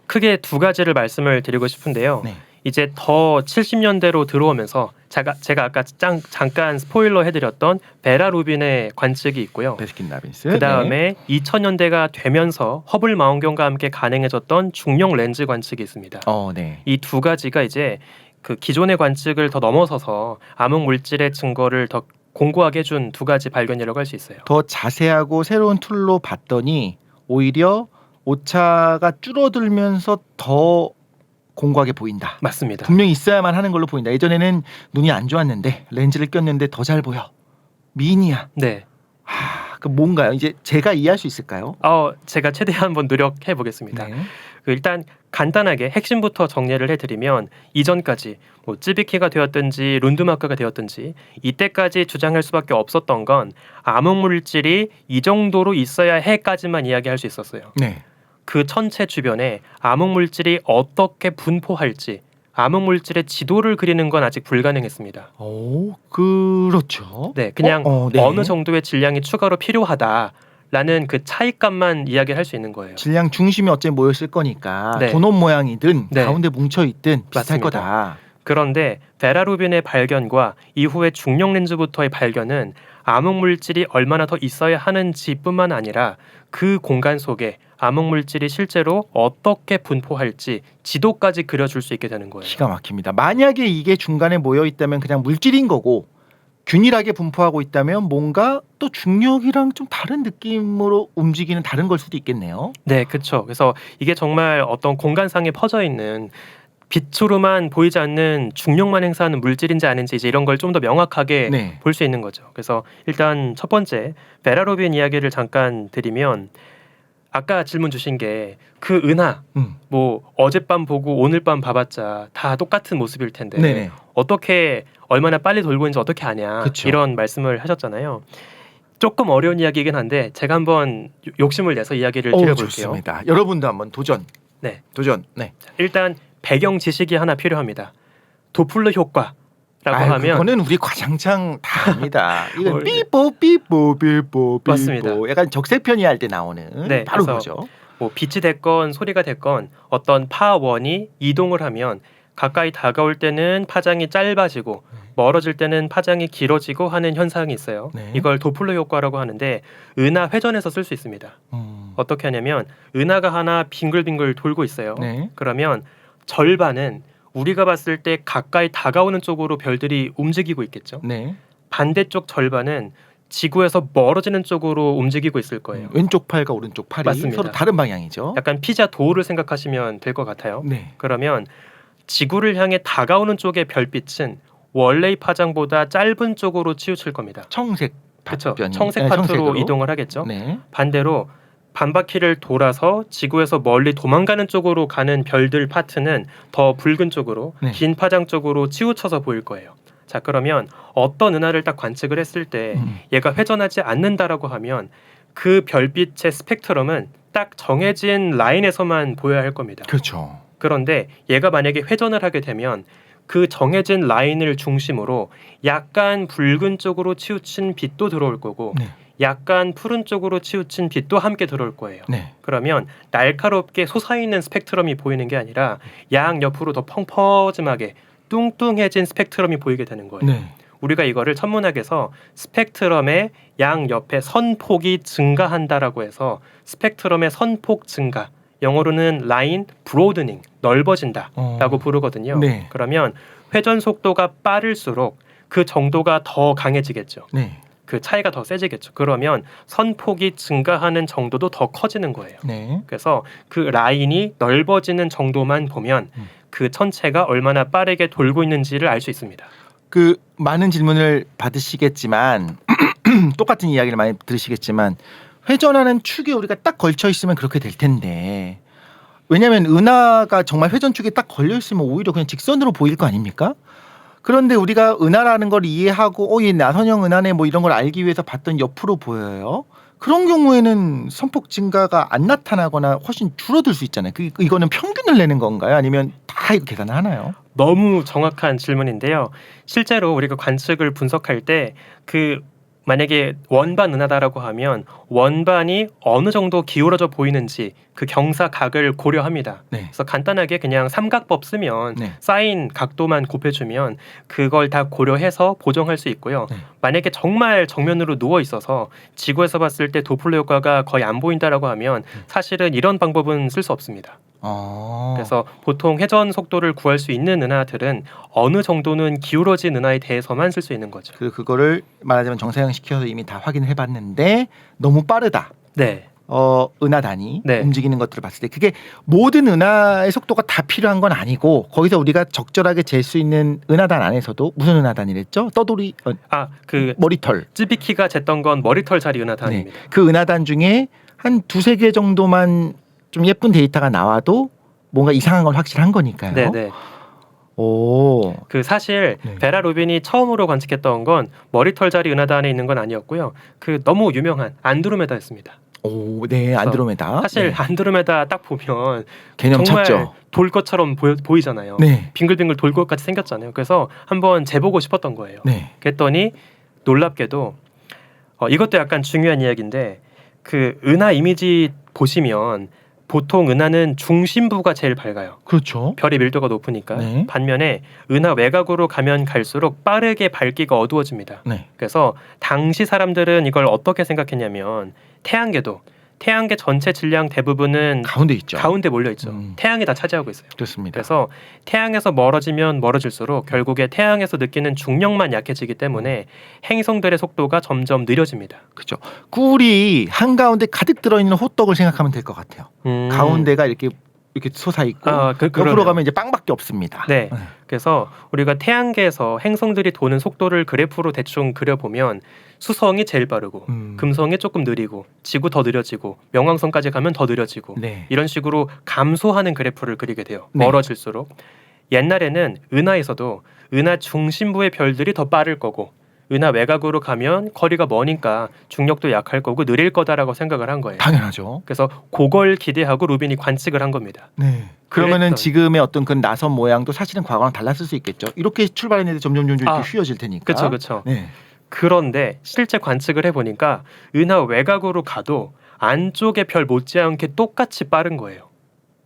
크게 두 가지를 말씀을 드리고 싶은데요. 네. 이제 더 70년대로 들어오면서 제가 아까 잠깐 스포일러 해드렸던 베라 루빈의 관측이 있고요. 베스킨 라빈스. 그 다음에 2000년대가 되면서 허블 망원경과 함께 가능해졌던 중력 렌즈 관측이 있습니다. 네. 이 두 가지가 이제 그 기존의 관측을 더 넘어서서 암흑 물질의 증거를 더 공고하게 해준 두 가지 발견이라고 할 수 있어요. 더 자세하고 새로운 툴로 봤더니 오히려 오차가 줄어들면서 더 공고하게 보인다. 맞습니다. 분명히 있어야만 하는 걸로 보인다. 예전에는 눈이 안 좋았는데 렌즈를 꼈는데 더 잘 보여. 미인이야. 네. 그 뭔가요? 이제 제가 이해할 수 있을까요? 제가 최대한 한번 노력해 보겠습니다. 네. 일단 간단하게 핵심부터 정리를 해드리면 이전까지 뭐 쯔비키가 되었든지 룬드마크가 되었든지 이때까지 주장할 수밖에 없었던 건 암흑 물질이 이 정도로 있어야 해까지만 이야기할 수 있었어요. 네. 그 천체 주변에 암흑 물질이 어떻게 분포할지 암흑 물질의 지도를 그리는 건 아직 불가능했습니다. 그렇죠. 네, 그냥 네. 어느 정도의 질량이 추가로 필요하다라는 그 차이값만 이야기할 수 있는 거예요. 질량 중심이 어째 모였을 거니까 네. 도넛 모양이든 네. 가운데 뭉쳐 있든 비슷할 맞습니다. 거다. 그런데 베라 루빈의 발견과 이후에 중력 렌즈부터의 발견은 암흑 물질이 얼마나 더 있어야 하는지뿐만 아니라 그 공간 속에 암흑 물질이 실제로 어떻게 분포할지 지도까지 그려줄 수 있게 되는 거예요. 기가 막힙니다. 만약에 이게 중간에 모여 있다면 그냥 물질인 거고 균일하게 분포하고 있다면 뭔가 또 중력이랑 좀 다른 느낌으로 움직이는 다른 걸 수도 있겠네요. 네, 그렇죠. 그래서 이게 정말 어떤 공간상에 퍼져 있는 빛으로만 보이지 않는 중력만 행사하는 물질인지 아닌지 이제 이런 걸 좀 더 명확하게 네. 볼 수 있는 거죠. 그래서 일단 첫 번째 베라 루빈 이야기를 잠깐 드리면 아까 질문 주신 게 그 은하 뭐 어젯밤 보고 오늘 밤 봐봤자 다 똑같은 모습일 텐데 네네. 어떻게 얼마나 빨리 돌고 있는지 어떻게 아냐 그쵸. 이런 말씀을 하셨잖아요. 조금 어려운 이야기이긴 한데 제가 한번 욕심을 내서 이야기를 드려볼게요. 좋습니다. 여러분도 한번 도전. 네. 도전. 네. 일단 배경 지식이 하나 필요합니다. 도플러 효과라고 하면 그거는 우리 과장창 다 압니다. 이거 네. 삐뽀 삐뽀 삐뽀 삐뽀. 맞습니다. 약간 적세편이 할 때 나오는 네, 바로 그래서 그거죠. 뭐 빛이 됐건 소리가 됐건 어떤 파원이 이동을 하면 가까이 다가올 때는 파장이 짧아지고 멀어질 때는 파장이 길어지고 하는 현상이 있어요. 네. 이걸 도플러 효과라고 하는데 은하 회전에서 쓸 수 있습니다. 어떻게 하냐면 은하가 하나 빙글빙글 돌고 있어요. 네. 그러면 절반은 우리가 봤을 때 가까이 다가오는 쪽으로 별들이 움직이고 있겠죠. 네. 반대쪽 절반은 지구에서 멀어지는 쪽으로 움직이고 있을 거예요. 왼쪽 팔과 오른쪽 팔이 맞습니다. 서로 다른 방향이죠. 약간 피자 도우를 생각하시면 될 것 같아요. 네. 그러면 지구를 향해 다가오는 쪽의 별빛은 원래의 파장보다 짧은 쪽으로 치우칠 겁니다. 청색 그렇죠. 답변이. 청색 네, 파트로 청색으로. 이동을 하겠죠. 네. 반대로 반바퀴를 돌아서 지구에서 멀리 도망가는 쪽으로 가는 별들 파트는 더 붉은 쪽으로 네. 긴 파장 쪽으로 치우쳐서 보일 거예요. 자, 그러면 어떤 은하를 딱 관측을 했을 때 얘가 회전하지 않는다라고 하면 그 별빛의 스펙트럼은 딱 정해진 라인에서만 보여야 할 겁니다. 그렇죠. 그런데 얘가 만약에 회전을 하게 되면 그 정해진 라인을 중심으로 약간 붉은 쪽으로 치우친 빛도 들어올 거고 네. 약간 푸른 쪽으로 치우친 빛도 함께 들어올 거예요. 네. 그러면 날카롭게 솟아있는 스펙트럼이 보이는 게 아니라 양 옆으로 더 펑퍼짐하게 뚱뚱해진 스펙트럼이 보이게 되는 거예요. 네. 우리가 이거를 천문학에서 스펙트럼의 양 옆에 선폭이 증가한다라고 해서 스펙트럼의 선폭 증가, 영어로는 라인 브로드닝, 넓어진다라고 부르거든요. 네. 그러면 회전 속도가 빠를수록 그 정도가 더 강해지겠죠. 네. 그 차이가 더 세지겠죠. 그러면 선폭이 증가하는 정도도 더 커지는 거예요. 네. 그래서 그 라인이 넓어지는 정도만 보면 그 천체가 얼마나 빠르게 돌고 있는지를 알 수 있습니다. 그 많은 질문을 받으시겠지만 똑같은 이야기를 많이 들으시겠지만 회전하는 축에 우리가 딱 걸쳐 있으면 그렇게 될 텐데 왜냐하면 은하가 정말 회전축에 딱 걸려 있으면 오히려 그냥 직선으로 보일 거 아닙니까? 그런데 우리가 은하라는 걸 이해하고 이 나선형 은하네 뭐 이런 걸 알기 위해서 봤던 옆으로 보여요. 그런 경우에는 선폭 증가가 안 나타나거나 훨씬 줄어들 수 있잖아요. 이거는 평균을 내는 건가요? 아니면 다 이거 계산을 하나요? 너무 정확한 질문인데요. 실제로 우리가 관측을 분석할 때 그 만약에 원반 은하다라고 하면 원반이 어느 정도 기울어져 보이는지 그 경사각을 고려합니다. 네. 그래서 간단하게 그냥 삼각법 쓰면 네. 사인 각도만 곱해주면 그걸 다 고려해서 보정할 수 있고요. 네. 만약에 정말 정면으로 누워 있어서 지구에서 봤을 때 도플러 효과가 거의 안 보인다라고 하면 사실은 이런 방법은 쓸 수 없습니다. 그래서 보통 회전 속도를 구할 수 있는 은하들은 어느 정도는 기울어진 은하에 대해서만 쓸 수 있는 거죠. 그거를 말하자면 정사형 시켜서 이미 다 확인을 해봤는데 너무 빠르다. 네. 은하 단위 네. 움직이는 것들을 봤을 때 그게 모든 은하의 속도가 다 필요한 건 아니고 거기서 우리가 적절하게 잴 수 있는 은하단 안에서도 무슨 은하단이랬죠? 떠돌이 그 머리털. 찌비키가 쟀던 건 머리털 자리 은하단입니다. 네. 그 은하단 중에 한 두세 개 정도만 좀 예쁜 데이터가 나와도 뭔가 이상한 건 확실한 거니까요. 네네. 오. 그 사실 네. 베라 루빈이 처음으로 관측했던 건 머리털 자리 은하단에 있는 건 아니었고요. 그 너무 유명한 안드로메다였습니다. 오, 네, 안드로메다. 사실 네. 안드로메다 딱 보면 개념 정말 찾죠. 돌 것처럼 보이잖아요. 네. 빙글빙글 돌 것 같이 생겼잖아요. 그래서 한번 재보고 싶었던 거예요. 네. 그랬더니 놀랍게도 이것도 약간 중요한 이야기인데 그 은하 이미지 보시면 보통 은하는 중심부가 제일 밝아요. 그렇죠. 별의 밀도가 높으니까. 네. 반면에 은하 외곽으로 가면 갈수록 빠르게 밝기가 어두워집니다. 네. 그래서 당시 사람들은 이걸 어떻게 생각했냐면 태양계 전체 질량 대부분은 가운데 있죠. 가운데 몰려 있죠. 음. 태양이 다 차지하고 있어요. 그렇습니다. 그래서 태양에서 멀어지면 멀어질수록 결국에 태양에서 느끼는 중력만 약해지기 때문에 행성들의 속도가 점점 느려집니다. 그렇죠. 꿀이 한가운데 가득 들어있는 호떡을 생각하면 될 것 같아요. 가운데가 이렇게 솟아 있고 옆으로 그러네요. 가면 이제 빵밖에 없습니다. 네. 그래서 우리가 태양계에서 행성들이 도는 속도를 그래프로 대충 그려보면 수성이 제일 빠르고 금성이 조금 느리고 지구 더 느려지고 명왕성까지 가면 더 느려지고 네. 이런 식으로 감소하는 그래프를 그리게 돼요. 네. 멀어질수록. 옛날에는 은하에서도 은하 중심부의 별들이 더 빠를 거고 은하 외곽으로 가면 거리가 머니까 중력도 약할 거고 느릴 거다라고 생각을 한 거예요. 당연하죠. 그래서 그걸 기대하고 루빈이 관측을 한 겁니다. 네. 그러면은 그랬던- 지금의 어떤 그 나선 모양도 사실은 과거랑 달랐을 수 있겠죠. 이렇게 출발했는데 점점 이렇게 휘어질 테니까. 그렇죠. 네. 그런데 실제 관측을 해보니까 은하 외곽으로 가도 안쪽의 별 못지않게 똑같이 빠른 거예요.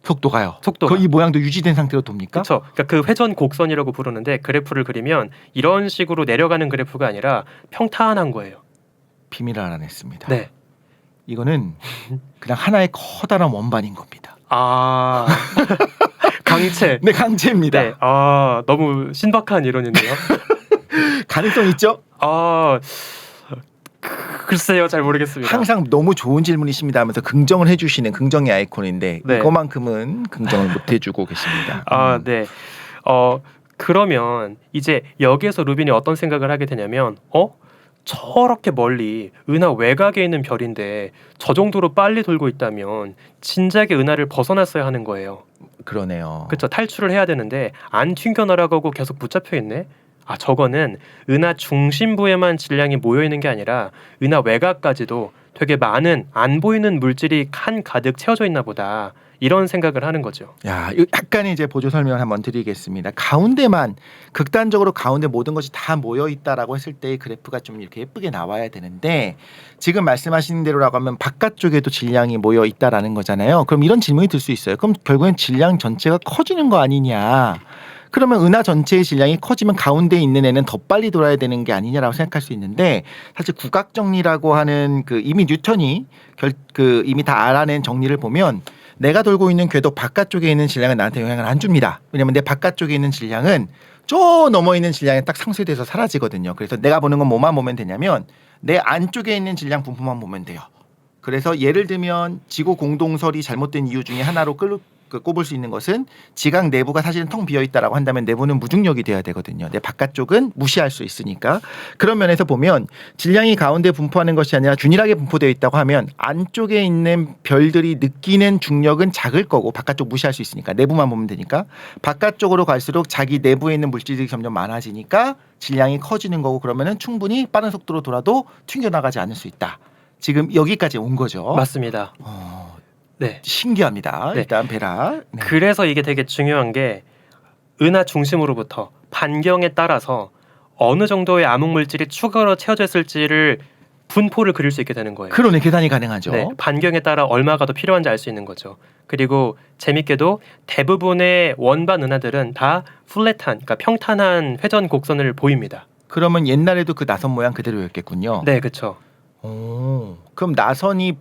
속도가요. 속도가. 이 모양도 유지된 상태로 돕니까? 그렇죠. 그러니까 그 회전 곡선이라고 부르는데 그래프를 그리면 이런 식으로 내려가는 그래프가 아니라 평탄한 거예요. 비밀을 알아냈습니다. 네. 이거는 그냥 하나의 커다란 원반인 겁니다. 아 강체. 네, 강체입니다. 네. 아 너무 신박한 이론인데요. 가능성 있죠? 아 글쎄요, 잘 모르겠습니다. 항상 너무 좋은 질문이십니다 하면서 긍정을 해주시는 긍정의 아이콘인데 네. 이거만큼은 긍정을 못 해주고 계십니다. 아 네. 그러면 이제 여기에서 루빈이 어떤 생각을 하게 되냐면 저렇게 멀리 은하 외곽에 있는 별인데 저 정도로 빨리 돌고 있다면 진작에 은하를 벗어났어야 하는 거예요. 그러네요. 그렇죠. 탈출을 해야 되는데 안 튕겨 날아가고 계속 붙잡혀 있네. 아 저거는 은하 중심부에만 질량이 모여 있는 게 아니라 은하 외곽까지도 되게 많은 안 보이는 물질이 한 가득 채워져 있나 보다. 이런 생각을 하는 거죠. 야, 이거 약간의 이제 보조 설명을 한번 드리겠습니다. 가운데만 극단적으로 가운데 모든 것이 다 모여 있다라고 했을 때 그래프가 좀 이렇게 예쁘게 나와야 되는데 지금 말씀하신 대로라고 하면 바깥쪽에도 질량이 모여 있다라는 거잖아요. 그럼 이런 질문이 들 수 있어요. 그럼 결국엔 질량 전체가 커지는 거 아니냐? 그러면 은하 전체의 질량이 커지면 가운데 있는 애는 더 빨리 돌아야 되는 게 아니냐라고 생각할 수 있는데 사실 구각 정리라고 하는 그 이미 뉴턴이 이미 다 알아낸 정리를 보면 내가 돌고 있는 궤도 바깥쪽에 있는 질량은 나한테 영향을 안 줍니다. 왜냐하면 내 바깥쪽에 있는 질량은 저 넘어 있는 질량에 딱 상쇄돼서 사라지거든요. 그래서 내가 보는 건 뭐만 보면 되냐면 내 안쪽에 있는 질량 분포만 보면 돼요. 그래서 예를 들면 지구 공동설이 잘못된 이유 중에 하나로 꼽을 수 있는 것은 지각 내부가 사실은 텅 비어 있다라고 한다면 내부는 무중력이 돼야 되거든요. 내 바깥쪽은 무시할 수 있으니까. 그런 면에서 보면 질량이 가운데 분포하는 것이 아니라 균일하게 분포되어 있다고 하면 안쪽에 있는 별들이 느끼는 중력은 작을 거고 바깥쪽 무시할 수 있으니까 내부만 보면 되니까 바깥쪽으로 갈수록 자기 내부에 있는 물질들이 점점 많아지니까 질량이 커지는 거고 그러면은 충분히 빠른 속도로 돌아도 튕겨나가지 않을 수 있다. 지금 여기까지 온 거죠. 맞습니다. 네. 신기합니다. 네. 일단 베라. 네. 그래서 이게 되게 중요한 게 은하 중심으로부터 반경에 따라서 어느 정도의 암흑 물질이 추가로 채워져 있을지를 분포를 그릴 수 있게 되는 거예요. 그러네, 계산이 가능하죠. 네, 반경에 따라 얼마가 더 필요한지 알 수 있는 거죠. 그리고 재밌게도 대부분의 원반 은하들은 다 플랫한, 그러니까 평탄한 회전 곡선을 보입니다. 그러면 옛날에도 그 나선 모양 그대로였겠군요. 네, 그렇죠. 그럼 나선이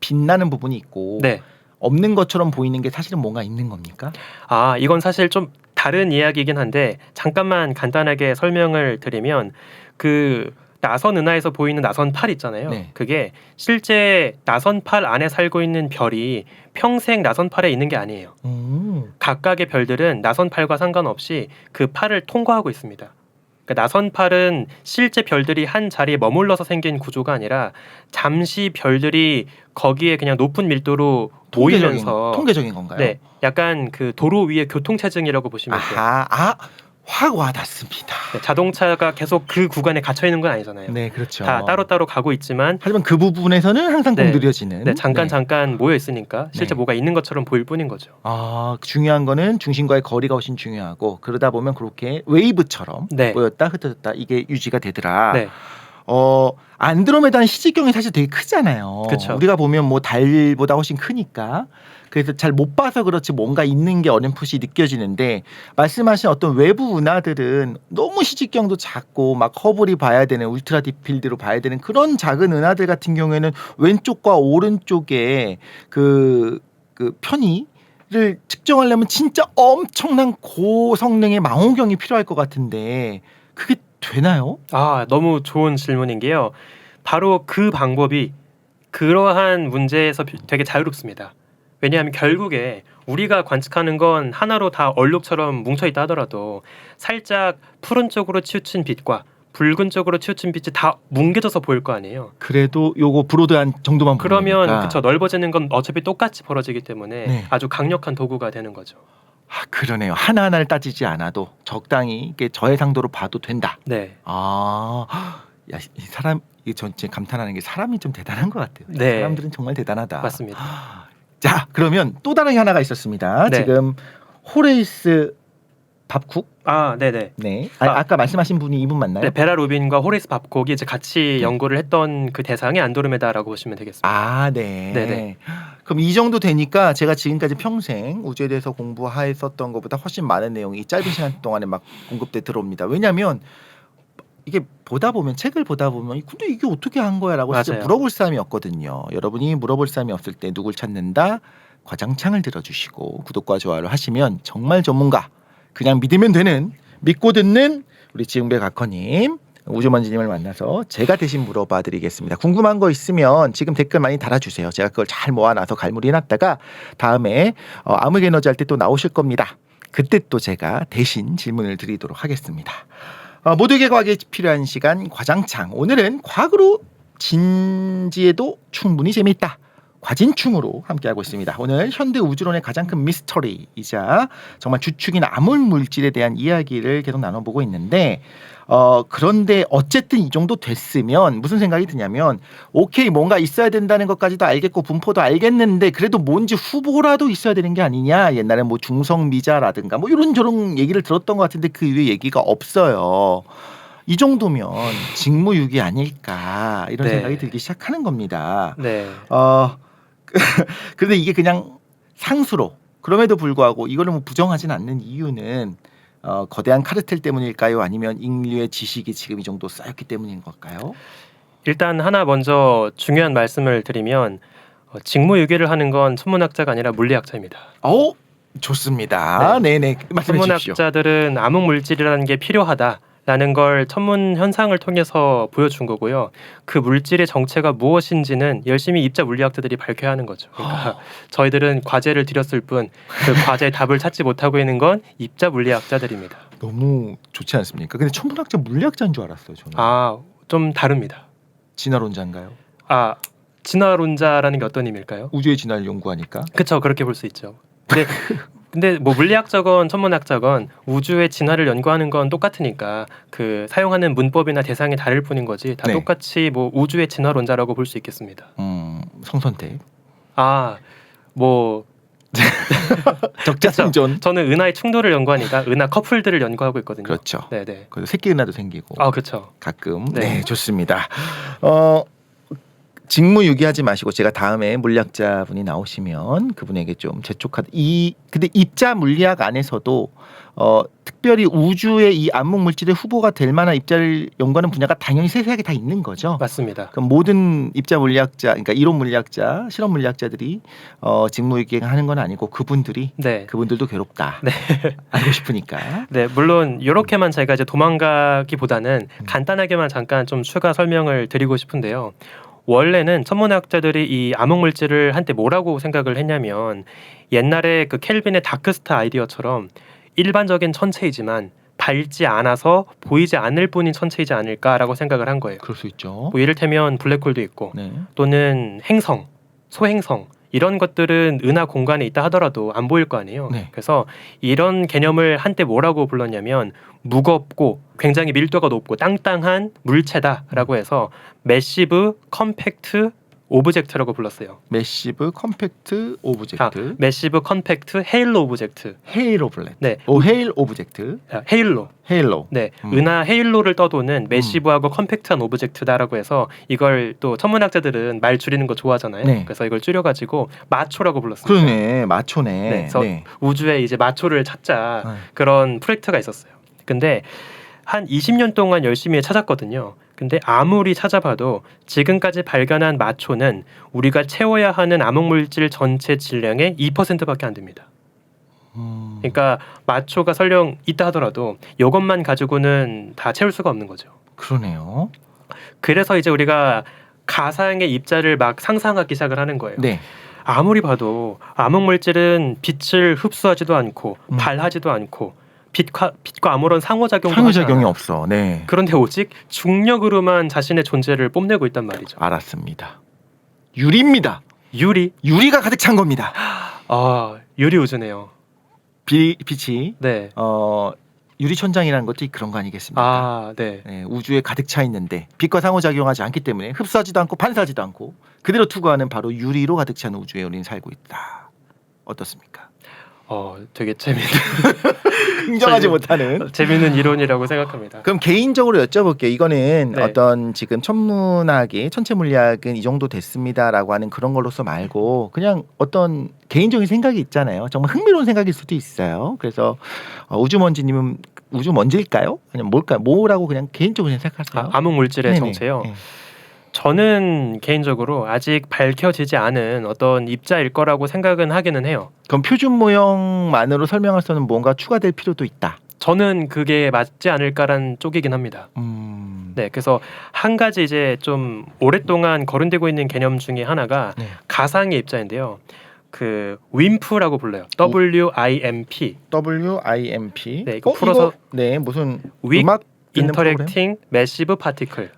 빛나는 부분이 있고 네. 없는 것처럼 보이는 게 사실은 뭔가 있는 겁니까? 아, 이건 사실 좀 다른 이야기이긴 한데 잠깐만 간단하게 설명을 드리면 그 나선 은하에서 보이는 나선팔 있잖아요. 네. 그게 실제 나선팔 안에 살고 있는 별이 평생 나선팔에 있는 게 아니에요. 각각의 별들은 나선팔과 상관없이 그 팔을 통과하고 있습니다. 그러니까 나선팔은 실제 별들이 한 자리에 머물러서 생긴 구조가 아니라 잠시 별들이 거기에 그냥 높은 밀도로 모이면서 통계적인 건가요? 네, 약간 그 도로 위의 교통체증이라고 보시면 돼요. 확 와닿습니다. 네, 자동차가 계속 그 구간에 갇혀 있는 건 아니잖아요. 네, 그렇죠. 다 따로따로 가고 있지만 하지만 그 부분에서는 항상 네. 공들여지는. 네, 잠깐 모여 있으니까 실제 네. 뭐가 있는 것처럼 보일 뿐인 거죠. 중요한 거는 중심과의 거리가 훨씬 중요하고 그러다 보면 그렇게 웨이브처럼 네. 모였다 흩어졌다 이게 유지가 되더라. 네. 안드로메다는 시직경이 사실 되게 크잖아요. 그쵸. 우리가 보면 뭐 달보다 훨씬 크니까 그래서 잘 못 봐서 그렇지 뭔가 있는 게 어렴풋이 느껴지는데 말씀하신 어떤 외부 은하들은 너무 시직경도 작고 막 허블이 봐야 되는 울트라 딥필드로 봐야 되는 그런 작은 은하들 같은 경우에는 왼쪽과 오른쪽에 그 편의를 측정하려면 진짜 엄청난 고성능의 망원경이 필요할 것 같은데 그게 되나요? 아, 너무 좋은 질문인 게요. 바로 그 방법이 그러한 문제에서 되게 자유롭습니다. 왜냐하면 결국에 우리가 관측하는 건 하나로 다 얼룩처럼 뭉쳐있다 하더라도 살짝 푸른 쪽으로 치우친 빛과 붉은 쪽으로 치우친 빛이 다 뭉개져서 보일 거 아니에요. 그래도 요거 브로드한 정도만 그러면 보이니까. 그쵸, 넓어지는 건 어차피 똑같이 벌어지기 때문에 네. 아주 강력한 도구가 되는 거죠. 그러네요. 하나하나를 따지지 않아도 적당히 이게 저해상도로 봐도 된다. 네. 야, 이 사람 이 전체 감탄하는 게 사람이 좀 대단한 것 같아요. 네. 사람들은 정말 대단하다. 맞습니다. 자, 그러면 또 다른 게 하나가 있었습니다. 네. 지금 호레이스 밥쿡? 아, 네네. 네. 아까 말씀하신 분이 이분 맞나요? 네, 베라 루빈과 호레이스 밥콕이 이제 같이 연구를 했던 그 대상이 안드로메다라고 보시면 되겠습니다. 아, 네. 네네. 그럼 이 정도 되니까 제가 지금까지 평생 우주에 대해서 공부했었던 것보다 훨씬 많은 내용이 이 짧은 시간 동안에 막 공급돼 들어옵니다. 왜냐하면 이게 보다 보면 책을 보다 보면 근데 이게 어떻게 한 거야라고 진짜 맞아요. 물어볼 사람이 없거든요. 여러분이 물어볼 사람이 없을 때 누굴 찾는다? 과장창을 들어주시고 구독과 좋아요를 하시면 정말 전문가 그냥 믿으면 되는 믿고 듣는 우리 지흥배 각커님 우주먼지님을 만나서 제가 대신 물어봐 드리겠습니다. 궁금한 거 있으면 지금 댓글 많이 달아주세요. 제가 그걸 잘 모아놔서 갈무리 해놨다가 다음에 암흑에너지 할 때 또 나오실 겁니다. 그때 또 제가 대신 질문을 드리도록 하겠습니다. 모두에게 과학이 필요한 시간 과장창. 오늘은 과학으로 진지해도 충분히 재미있다. 과진충으로 함께하고 있습니다. 오늘 현대 우주론의 가장 큰 미스터리이자 정말 주축인 암흑 물질에 대한 이야기를 계속 나눠보고 있는데 그런데 어쨌든 이 정도 됐으면 무슨 생각이 드냐면 오케이 뭔가 있어야 된다는 것까지도 알겠고 분포도 알겠는데 그래도 뭔지 후보라도 있어야 되는 게 아니냐. 옛날에 뭐 중성미자라든가 뭐 이런저런 얘기를 들었던 것 같은데 그 이후에 얘기가 없어요. 이 정도면 직무유기 아닐까 이런 네. 생각이 들기 시작하는 겁니다. 네. 그런데 이게 그냥 상수로 그럼에도 불구하고 이거를 뭐 부정하진 않는 이유는 거대한 카르텔 때문일까요? 아니면 인류의 지식이 지금 이 정도 쌓였기 때문인 걸까요? 일단 하나 먼저 중요한 말씀을 드리면 직무유기를 하는 건 천문학자가 아니라 물리학자입니다. 좋습니다. 네네 말씀해 주십시오. 천문학자들은 암흑 물질이라는 게 필요하다라는 걸 천문 현상을 통해서 보여준 거고요. 그 물질의 정체가 무엇인지는 열심히 입자 물리학자들이 밝혀야 하는 거죠. 그러니까 저희들은 과제를 드렸을 뿐 그 과제의 답을 찾지 못하고 있는 건 입자 물리학자들입니다. 너무 좋지 않습니까? 근데 천문학자 물리학자인 줄 알았어요. 저는. 좀 다릅니다. 진화론자인가요? 진화론자라는 게 어떤 의미일까요? 우주의 진화를 연구하니까. 그렇죠, 그렇게 볼 수 있죠. 근데 뭐 물리학자건 천문학자건 우주의 진화를 연구하는 건 똑같으니까 그 사용하는 문법이나 대상이 다를 뿐인 거지 다 네. 똑같이 뭐 우주의 진화론자라고 볼 수 있겠습니다. 성선택. 뭐 적자생존. 저는 은하의 충돌을 연구하니까 은하 커플들을 연구하고 있거든요. 그렇죠. 네네. 그리고 새끼 은하도 생기고. 그렇죠. 가끔. 네. 네, 좋습니다. 직무유기하지 마시고 제가 다음에 물리학자분이 나오시면 그분에게 좀 재촉하다. 근데 입자 물리학 안에서도 특별히 우주의 이 암흑 물질의 후보가 될 만한 입자를 연구하는 분야가 당연히 세세하게 다 있는 거죠. 맞습니다. 그럼 모든 입자 물리학자, 그러니까 이론 물리학자, 실험 물리학자들이 직무유기하는 건 아니고 그분들이 네. 그분들도 괴롭다. 네. 알고 싶으니까. 네, 물론 이렇게만 제가 이제 도망가기보다는 간단하게만 잠깐 좀 추가 설명을 드리고 싶은데요. 원래는 천문학자들이 이 암흑 물질을 한때 뭐라고 생각을 했냐면 옛날에 그 켈빈의 다크스타 아이디어처럼 일반적인 천체이지만 밝지 않아서 보이지 않을 뿐인 천체이지 않을까라고 생각을 한 거예요. 그럴 수 있죠. 뭐 이를테면 블랙홀도 있고 네. 또는 행성, 소행성 이런 것들은 은하 공간에 있다 하더라도 안 보일 거 아니에요. 네. 그래서 이런 개념을 한때 뭐라고 불렀냐면 무겁고 굉장히 밀도가 높고 땅땅한 물체다라고 해서 매시브 컴팩트 오브젝트라고 불렀어요. 매시브 컴팩트 오브젝트. 매시브 컴팩트 헤일로 오브젝트. 헤일 오블렛. 네. 헤일 오브젝트. 헤일로. 헤일로. 네, 은하 헤일로를 떠도는 매시브하고 컴팩트한 오브젝트다라고 해서 이걸 또 천문학자들은 말 줄이는 거 좋아하잖아요. 네. 그래서 이걸 줄여가지고 마초라고 불렀습니다. 그러네, 마초네. 네, 그래서 우주에 이제 마초를 찾자 네. 그런 프로젝트가 있었어요. 근데 한 20년 동안 열심히 찾았거든요. 근데 아무리 찾아봐도 지금까지 발견한 마초는 우리가 채워야 하는 암흑물질 전체 질량의 2%밖에 안 됩니다. 그러니까 마초가 설령 있다 하더라도 이것만 가지고는 다 채울 수가 없는 거죠. 그러네요. 그래서 이제 우리가 가상의 입자를 막 상상하기 시작을 하는 거예요. 네. 아무리 봐도 암흑물질은 빛을 흡수하지도 않고 발하지도 않고 빛과 아무런 상호작용도 상호작용이 하지 않아요. 없어. 네. 그런데 오직 중력으로만 자신의 존재를 뽐내고 있단 말이죠. 알았습니다. 유리입니다. 유리가 가득 찬 겁니다. 유리 우주네요. 빛이 네. 유리천장이라는 것도 그런 거 아니겠습니까? 네. 네, 우주에 가득 차 있는데 빛과 상호작용하지 않기 때문에 흡수하지도 않고 반사하지도 않고 그대로 투구하는 바로 유리로 가득 찬 우주에 우리는 살고 있다. 어떻습니까? 되게 재밌는. 긍정하지 못하는. 재밌는 이론이라고 생각합니다. 그럼 개인적으로 여쭤볼게요. 이거는 네. 어떤 지금 천문학이 천체 물리학은 이 정도 됐습니다라고 하는 그런 걸로서 말고 그냥 어떤 개인적인 생각이 있잖아요. 정말 흥미로운 생각일 수도 있어요. 그래서 우주먼지님은 우주먼지일까요? 아니면 뭘까요? 뭐라고 그냥 개인적으로 생각하세요? 암흑 물질의 네네. 정체요. 네. 저는 개인적으로 아직 밝혀지지 않은 어떤 입자일 거라고 생각은 하기는 해요. 그럼 표준 모형만으로 설명할 수는 뭔가 추가될 필요도 있다. 저는 그게 맞지 않을까라는 쪽이긴 합니다. 네, 그래서 한 가지 이제 좀 오랫동안 거론되고 있는 개념 중에 하나가 네. 가상의 입자인데요. 그 WIMP라고 불러요. WIMP. WIMP. 네, 이거 풀어서 네, 무슨 Weak 음악 듣는 프로그램? Interacting Massive Particle.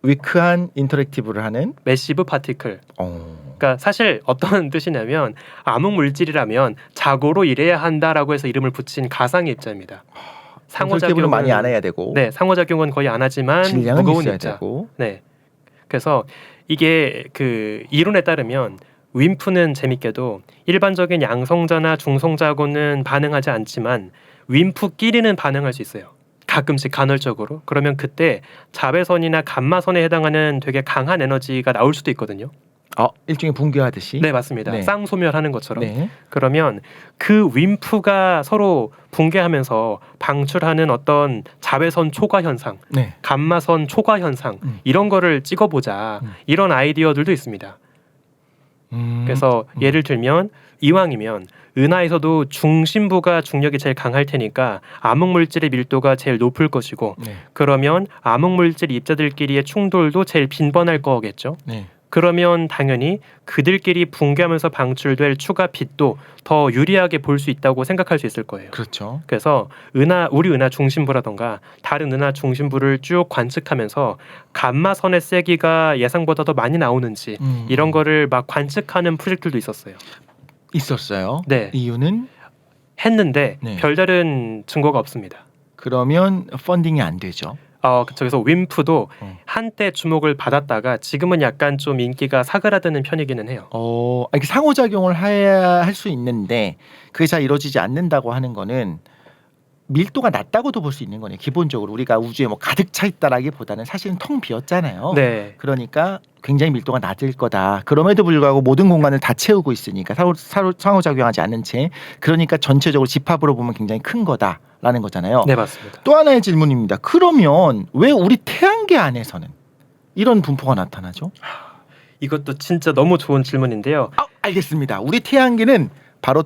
위크한 인터랙티브를 하는. Massive Particle. 그러니까 사실 어떤 뜻이냐면 암흑 물질이라면 자고로 이래야 한다라고 해서 이름을 붙인 가상의 입자입니다. 상호작용은 많이 안 해야 되고. 네, 상호작용은 거의 안 하지만 질량은 무거운 있어야 입자. 되고. 네, 그래서 이게 그 이론에 따르면 윈프는 재밌게도 일반적인 양성자나 중성자하고는 반응하지 않지만 윈프끼리는 반응할 수 있어요. 가끔씩 간헐적으로. 그러면 그때 자외선이나 감마선에 해당하는 되게 강한 에너지가 나올 수도 있거든요. 일종의 붕괴하듯이. 네, 맞습니다. 네. 쌍소멸하는 것처럼. 네. 그러면 그 윈프가 서로 붕괴하면서 방출하는 어떤 자외선 초과 현상, 네. 감마선 초과 현상 이런 거를 찍어보자. 이런 아이디어들도 있습니다. 그래서 예를 들면 이왕이면 은하에서도 중심부가 중력이 제일 강할 테니까 암흑물질의 밀도가 제일 높을 것이고 네. 그러면 암흑물질 입자들끼리의 충돌도 제일 빈번할 거겠죠. 네. 그러면 당연히 그들끼리 붕괴하면서 방출될 추가 빛도 더 유리하게 볼 수 있다고 생각할 수 있을 거예요. 그렇죠. 그래서 우리 은하 중심부라던가 다른 은하 중심부를 쭉 관측하면서 감마선의 세기가 예상보다 더 많이 나오는지 이런 거를 막 관측하는 프로젝트도 있었어요. 있었어요. 네. 이유는 했는데 네. 별다른 증거가 없습니다. 그러면 펀딩이 안 되죠. 그쵸. 그래서 윈프도 한때 주목을 받았다가 지금은 약간 좀 인기가 사그라드는 편이기는 해요. 이렇게 상호작용을 해야 할 수 있는데 그게 잘 이루어지지 않는다고 하는 거는 밀도가 낮다고도 볼 수 있는 거네요. 기본적으로 우리가 우주에 뭐 가득 차 있다라기보다는 사실은 텅 비었잖아요. 네. 그러니까 굉장히 밀도가 낮을 거다. 그럼에도 불구하고 모든 공간을 다 채우고 있으니까 상호작용하지 않는 채 그러니까 전체적으로 집합으로 보면 굉장히 큰 거다라는 거잖아요. 네, 맞습니다. 또 하나의 질문입니다. 그러면 왜 우리 태양계 안에서는 이런 분포가 나타나죠? 이것도 진짜 너무 좋은 질문인데요. 알겠습니다. 우리 태양계는 바로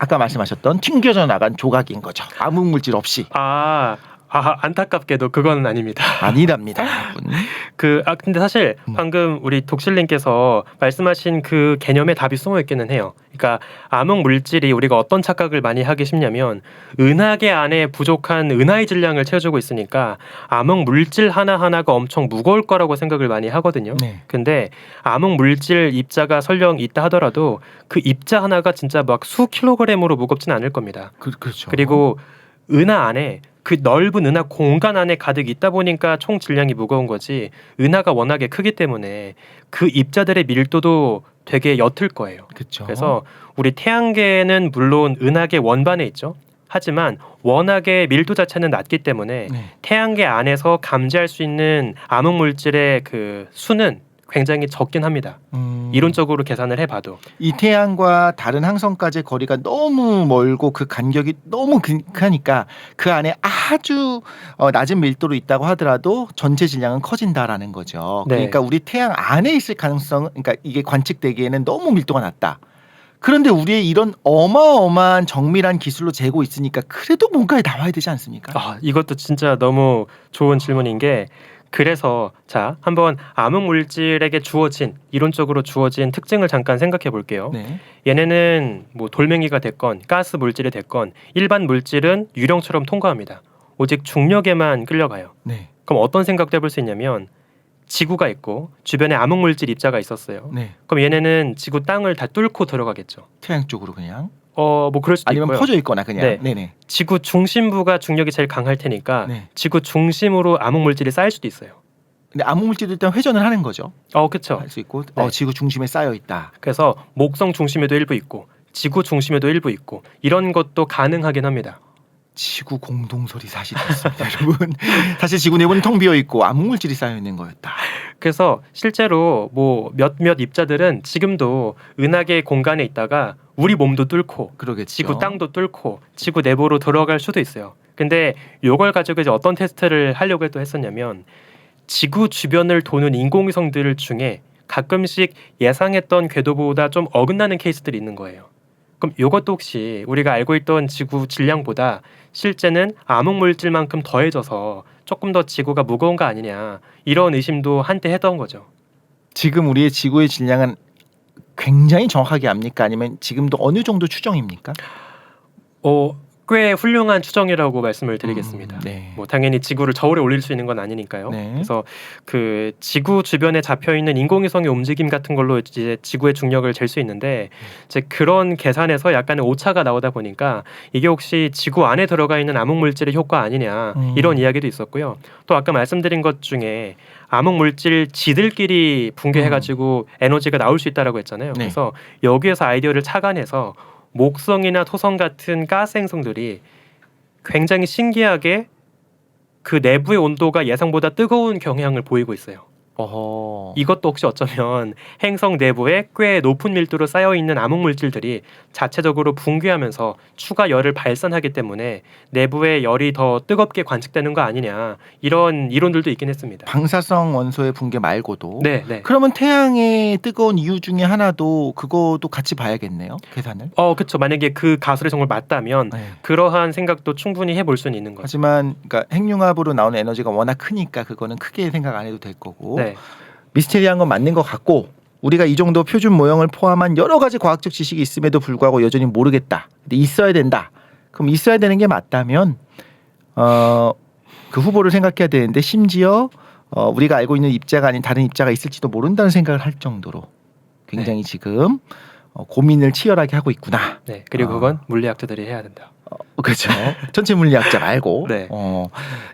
아까 말씀하셨던 튕겨져 나간 조각인 거죠. 암흑 물질 없이. 안타깝게도 그건 아닙니다. 아니랍니다, 여러분. 근데 사실 방금 우리 독실님께서 말씀하신 그 개념에 답이 숨어 있기는 해요. 그러니까 암흑 물질이 우리가 어떤 착각을 많이 하기 쉽냐면 은하계 안에 부족한 은하의 질량을 채워주고 있으니까 암흑 물질 하나하나가 엄청 무거울 거라고 생각을 많이 하거든요. 네. 근데 암흑 물질 입자가 설령 있다 하더라도 그 입자 하나가 진짜 막 수 킬로그램으로 무겁진 않을 겁니다. 그렇죠. 그리고 은하 안에 그 넓은 은하 공간 안에 가득 있다 보니까 총 질량이 무거운 거지 은하가 워낙에 크기 때문에 그 입자들의 밀도도 되게 옅을 거예요. 그렇죠. 그래서 우리 태양계는 물론 은하계 원반에 있죠. 하지만 워낙에 밀도 자체는 낮기 때문에 태양계 안에서 감지할 수 있는 암흑 물질의 그 수는 굉장히 적긴 합니다. 이론적으로 계산을 해봐도 이 태양과 다른 항성까지의 거리가 너무 멀고 그 간격이 너무 크니까 그 안에 아주 낮은 밀도로 있다고 하더라도 전체 질량은 커진다라는 거죠. 네. 그러니까 우리 태양 안에 있을 가능성, 그러니까 이게 관측되기에는 너무 밀도가 낮다. 그런데 우리의 이런 어마어마한 정밀한 기술로 재고 있으니까 그래도 뭔가에 나와야 되지 않습니까? 이것도 진짜 너무 좋은 질문인 게 그래서 자 한번 암흑 물질에게 이론적으로 주어진 특징을 잠깐 생각해 볼게요. 네. 얘네는 뭐 돌멩이가 됐건 가스 물질이 됐건 일반 물질은 유령처럼 통과합니다. 오직 중력에만 끌려가요. 네. 그럼 어떤 생각도 해볼 수 있냐면 지구가 있고 주변에 암흑 물질 입자가 있었어요. 네. 그럼 얘네는 지구 땅을 다 뚫고 들어가겠죠. 태양 쪽으로 그냥. 뭐 그럴 수도 아니면 있고요. 퍼져 있거나 그냥. 네. 네네. 지구 중심부가 중력이 제일 강할 테니까 네. 지구 중심으로 암흑 물질이 쌓일 수도 있어요. 근데 암흑 물질도 일단 회전을 하는 거죠. 그렇죠. 할 수 있고 네. 지구 중심에 쌓여 있다. 그래서 목성 중심에도 일부 있고 지구 중심에도 일부 있고 이런 것도 가능하긴 합니다. 지구 공동설이 사실이었습니다. 여러분, 사실 지구 내부는 텅 비어 있고 암흑물질이 쌓여 있는 거였다. 그래서 실제로 뭐 몇몇 입자들은 지금도 은하계 공간에 있다가 우리 몸도 뚫고 그러겠죠. 지구 땅도 뚫고 지구 내부로 들어갈 수도 있어요. 근데 이걸 가지고 이제 어떤 테스트를 하려고 또 했었냐면 지구 주변을 도는 인공위성들 중에 가끔씩 예상했던 궤도보다 좀 어긋나는 케이스들이 있는 거예요. 그럼 이것도 혹시 우리가 알고 있던 지구 질량보다 실제는 암흑물질만큼 더해져서 조금 더 지구가 무거운 거 아니냐 이런 의심도 한때 했던 거죠. 지금 우리의 지구의 질량은 굉장히 정확하게 압니까? 아니면 지금도 어느 정도 추정입니까? 꽤 훌륭한 추정이라고 말씀을 드리겠습니다. 네. 뭐 당연히 지구를 저울에 올릴 수 있는 건 아니니까요. 네. 그래서 그 지구 주변에 잡혀 있는 인공위성의 움직임 같은 걸로 이제 지구의 중력을 잴 수 있는데 이제 그런 계산에서 약간의 오차가 나오다 보니까 이게 혹시 지구 안에 들어가 있는 암흑 물질의 효과 아니냐 이런 이야기도 있었고요. 또 아까 말씀드린 것 중에 암흑 물질 지들끼리 붕괴해가지고 에너지가 나올 수 있다라고 했잖아요. 네. 그래서 여기에서 아이디어를 착안해서 목성이나 토성 같은 가스 행성들이 굉장히 신기하게 그 내부의 온도가 예상보다 뜨거운 경향을 보이고 있어요. 어허. 이것도 혹시 어쩌면 행성 내부에 꽤 높은 밀도로 쌓여 있는 암흑 물질들이 자체적으로 붕괴하면서 추가 열을 발산하기 때문에 내부의 열이 더 뜨겁게 관측되는 거 아니냐 이런 이론들도 있긴 했습니다. 방사성 원소의 붕괴 말고도. 네, 네. 그러면 태양의 뜨거운 이유 중에 하나도 그거도 같이 봐야겠네요. 계산을. 그렇죠. 만약에 그 가설이 정말 맞다면 네. 그러한 생각도 충분히 해볼 수는 있는 거죠. 하지만 그러니까 핵융합으로 나오는 에너지가 워낙 크니까 그거는 크게 생각 안 해도 될 거고. 네. 미스테리한 건 맞는 것 같고 우리가 이 정도 표준 모형을 포함한 여러 가지 과학적 지식이 있음에도 불구하고 여전히 모르겠다. 근데 있어야 된다. 그럼 있어야 되는 게 맞다면 그 후보를 생각해야 되는데 심지어 우리가 알고 있는 입자가 아닌 다른 입자가 있을지도 모른다는 생각을 할 정도로 굉장히 지금 고민을 치열하게 하고 있구나. 네. 그리고 그건 물리학자들이 해야 된다. 그렇죠. 전체 물리학자 말고 네.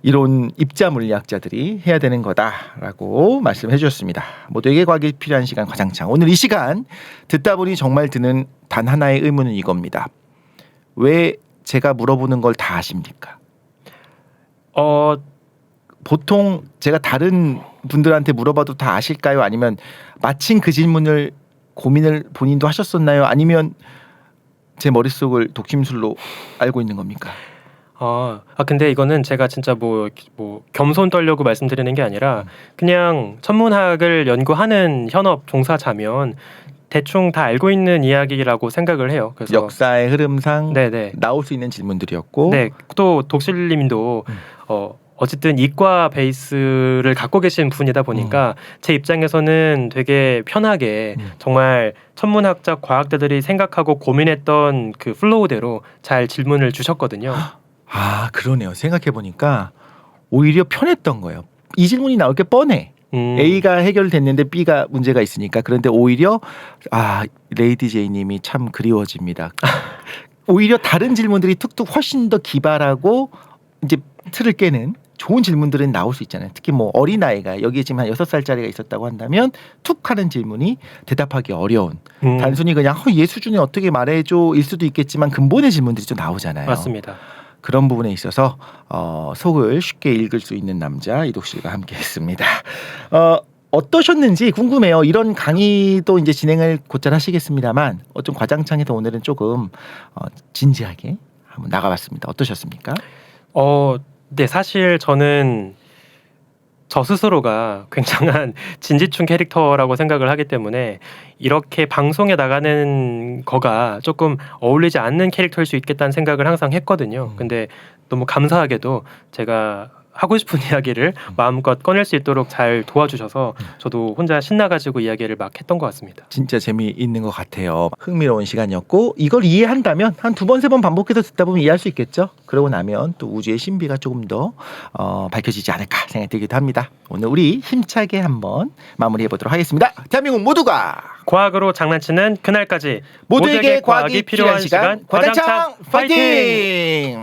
이론 입자 물리학자들이 해야 되는 거다라고 말씀해 주셨습니다. 모두에게 과학이 필요한 시간 과장창. 오늘 이 시간 듣다 보니 정말 드는 단 하나의 의문은 이겁니다. 왜 제가 물어보는 걸 다 아십니까? 보통 제가 다른 분들한테 물어봐도 다 아실까요? 아니면 마침 그 질문을 고민을 본인도 하셨었나요? 아니면 제 머릿속을 독심술로 알고 있는 겁니까? 근데 이거는 제가 진짜 뭐 겸손 떨려고 말씀드리는 게 아니라 그냥 천문학을 연구하는 현업 종사자면 대충 다 알고 있는 이야기라고 생각을 해요. 그래서 역사의 흐름상 네네. 나올 수 있는 질문들이었고 네, 또 독실님도 어쨌든 이과 베이스를 갖고 계신 분이다 보니까 제 입장에서는 되게 편하게 정말 천문학자 과학자들이 생각하고 고민했던 그 플로우대로 잘 질문을 주셨거든요. 그러네요. 생각해 보니까 오히려 편했던 거예요. 이 질문이 나올 게 뻔해. A가 해결됐는데 B가 문제가 있으니까. 그런데 오히려 레이디 제이님이 참 그리워집니다. 오히려 다른 질문들이 툭툭 훨씬 더 기발하고 이제 틀을 깨는 좋은 질문들은 나올 수 있잖아요. 특히 뭐 어린아이가 여기에 지금 한 6살짜리가 있었다고 한다면 툭 하는 질문이 대답하기 어려운 단순히 그냥 얘 수준이 어떻게 말해줘 일 수도 있겠지만 근본의 질문들이 좀 나오잖아요. 맞습니다. 그런 부분에 있어서 속을 쉽게 읽을 수 있는 남자 이독 씨가 함께했습니다. 어떠셨는지 궁금해요. 이런 강의도 이제 진행을 곧잘 하시겠습니다만 좀 과장창에서 오늘은 조금 진지하게 한번 나가봤습니다. 어떠셨습니까? 네, 사실 저는 저 스스로가 굉장한 진지충 캐릭터라고 생각을 하기 때문에 이렇게 방송에 나가는 거가 조금 어울리지 않는 캐릭터일 수 있겠다는 생각을 항상 했거든요. 근데 너무 감사하게도 제가 하고 싶은 이야기를 마음껏 꺼낼 수 있도록 잘 도와주셔서 저도 혼자 신나가지고 이야기를 막 했던 것 같습니다. 진짜 재미있는 것 같아요. 흥미로운 시간이었고 이걸 이해한다면 한 2번, 3번 반복해서 듣다 보면 이해할 수 있겠죠. 그러고 나면 또 우주의 신비가 조금 더 밝혀지지 않을까 생각이 들기도 합니다. 오늘 우리 힘차게 한번 마무리해보도록 하겠습니다. 대한민국 모두가 과학으로 장난치는 그날까지 모두에게 과학이 필요한 시간 과장창 파이팅!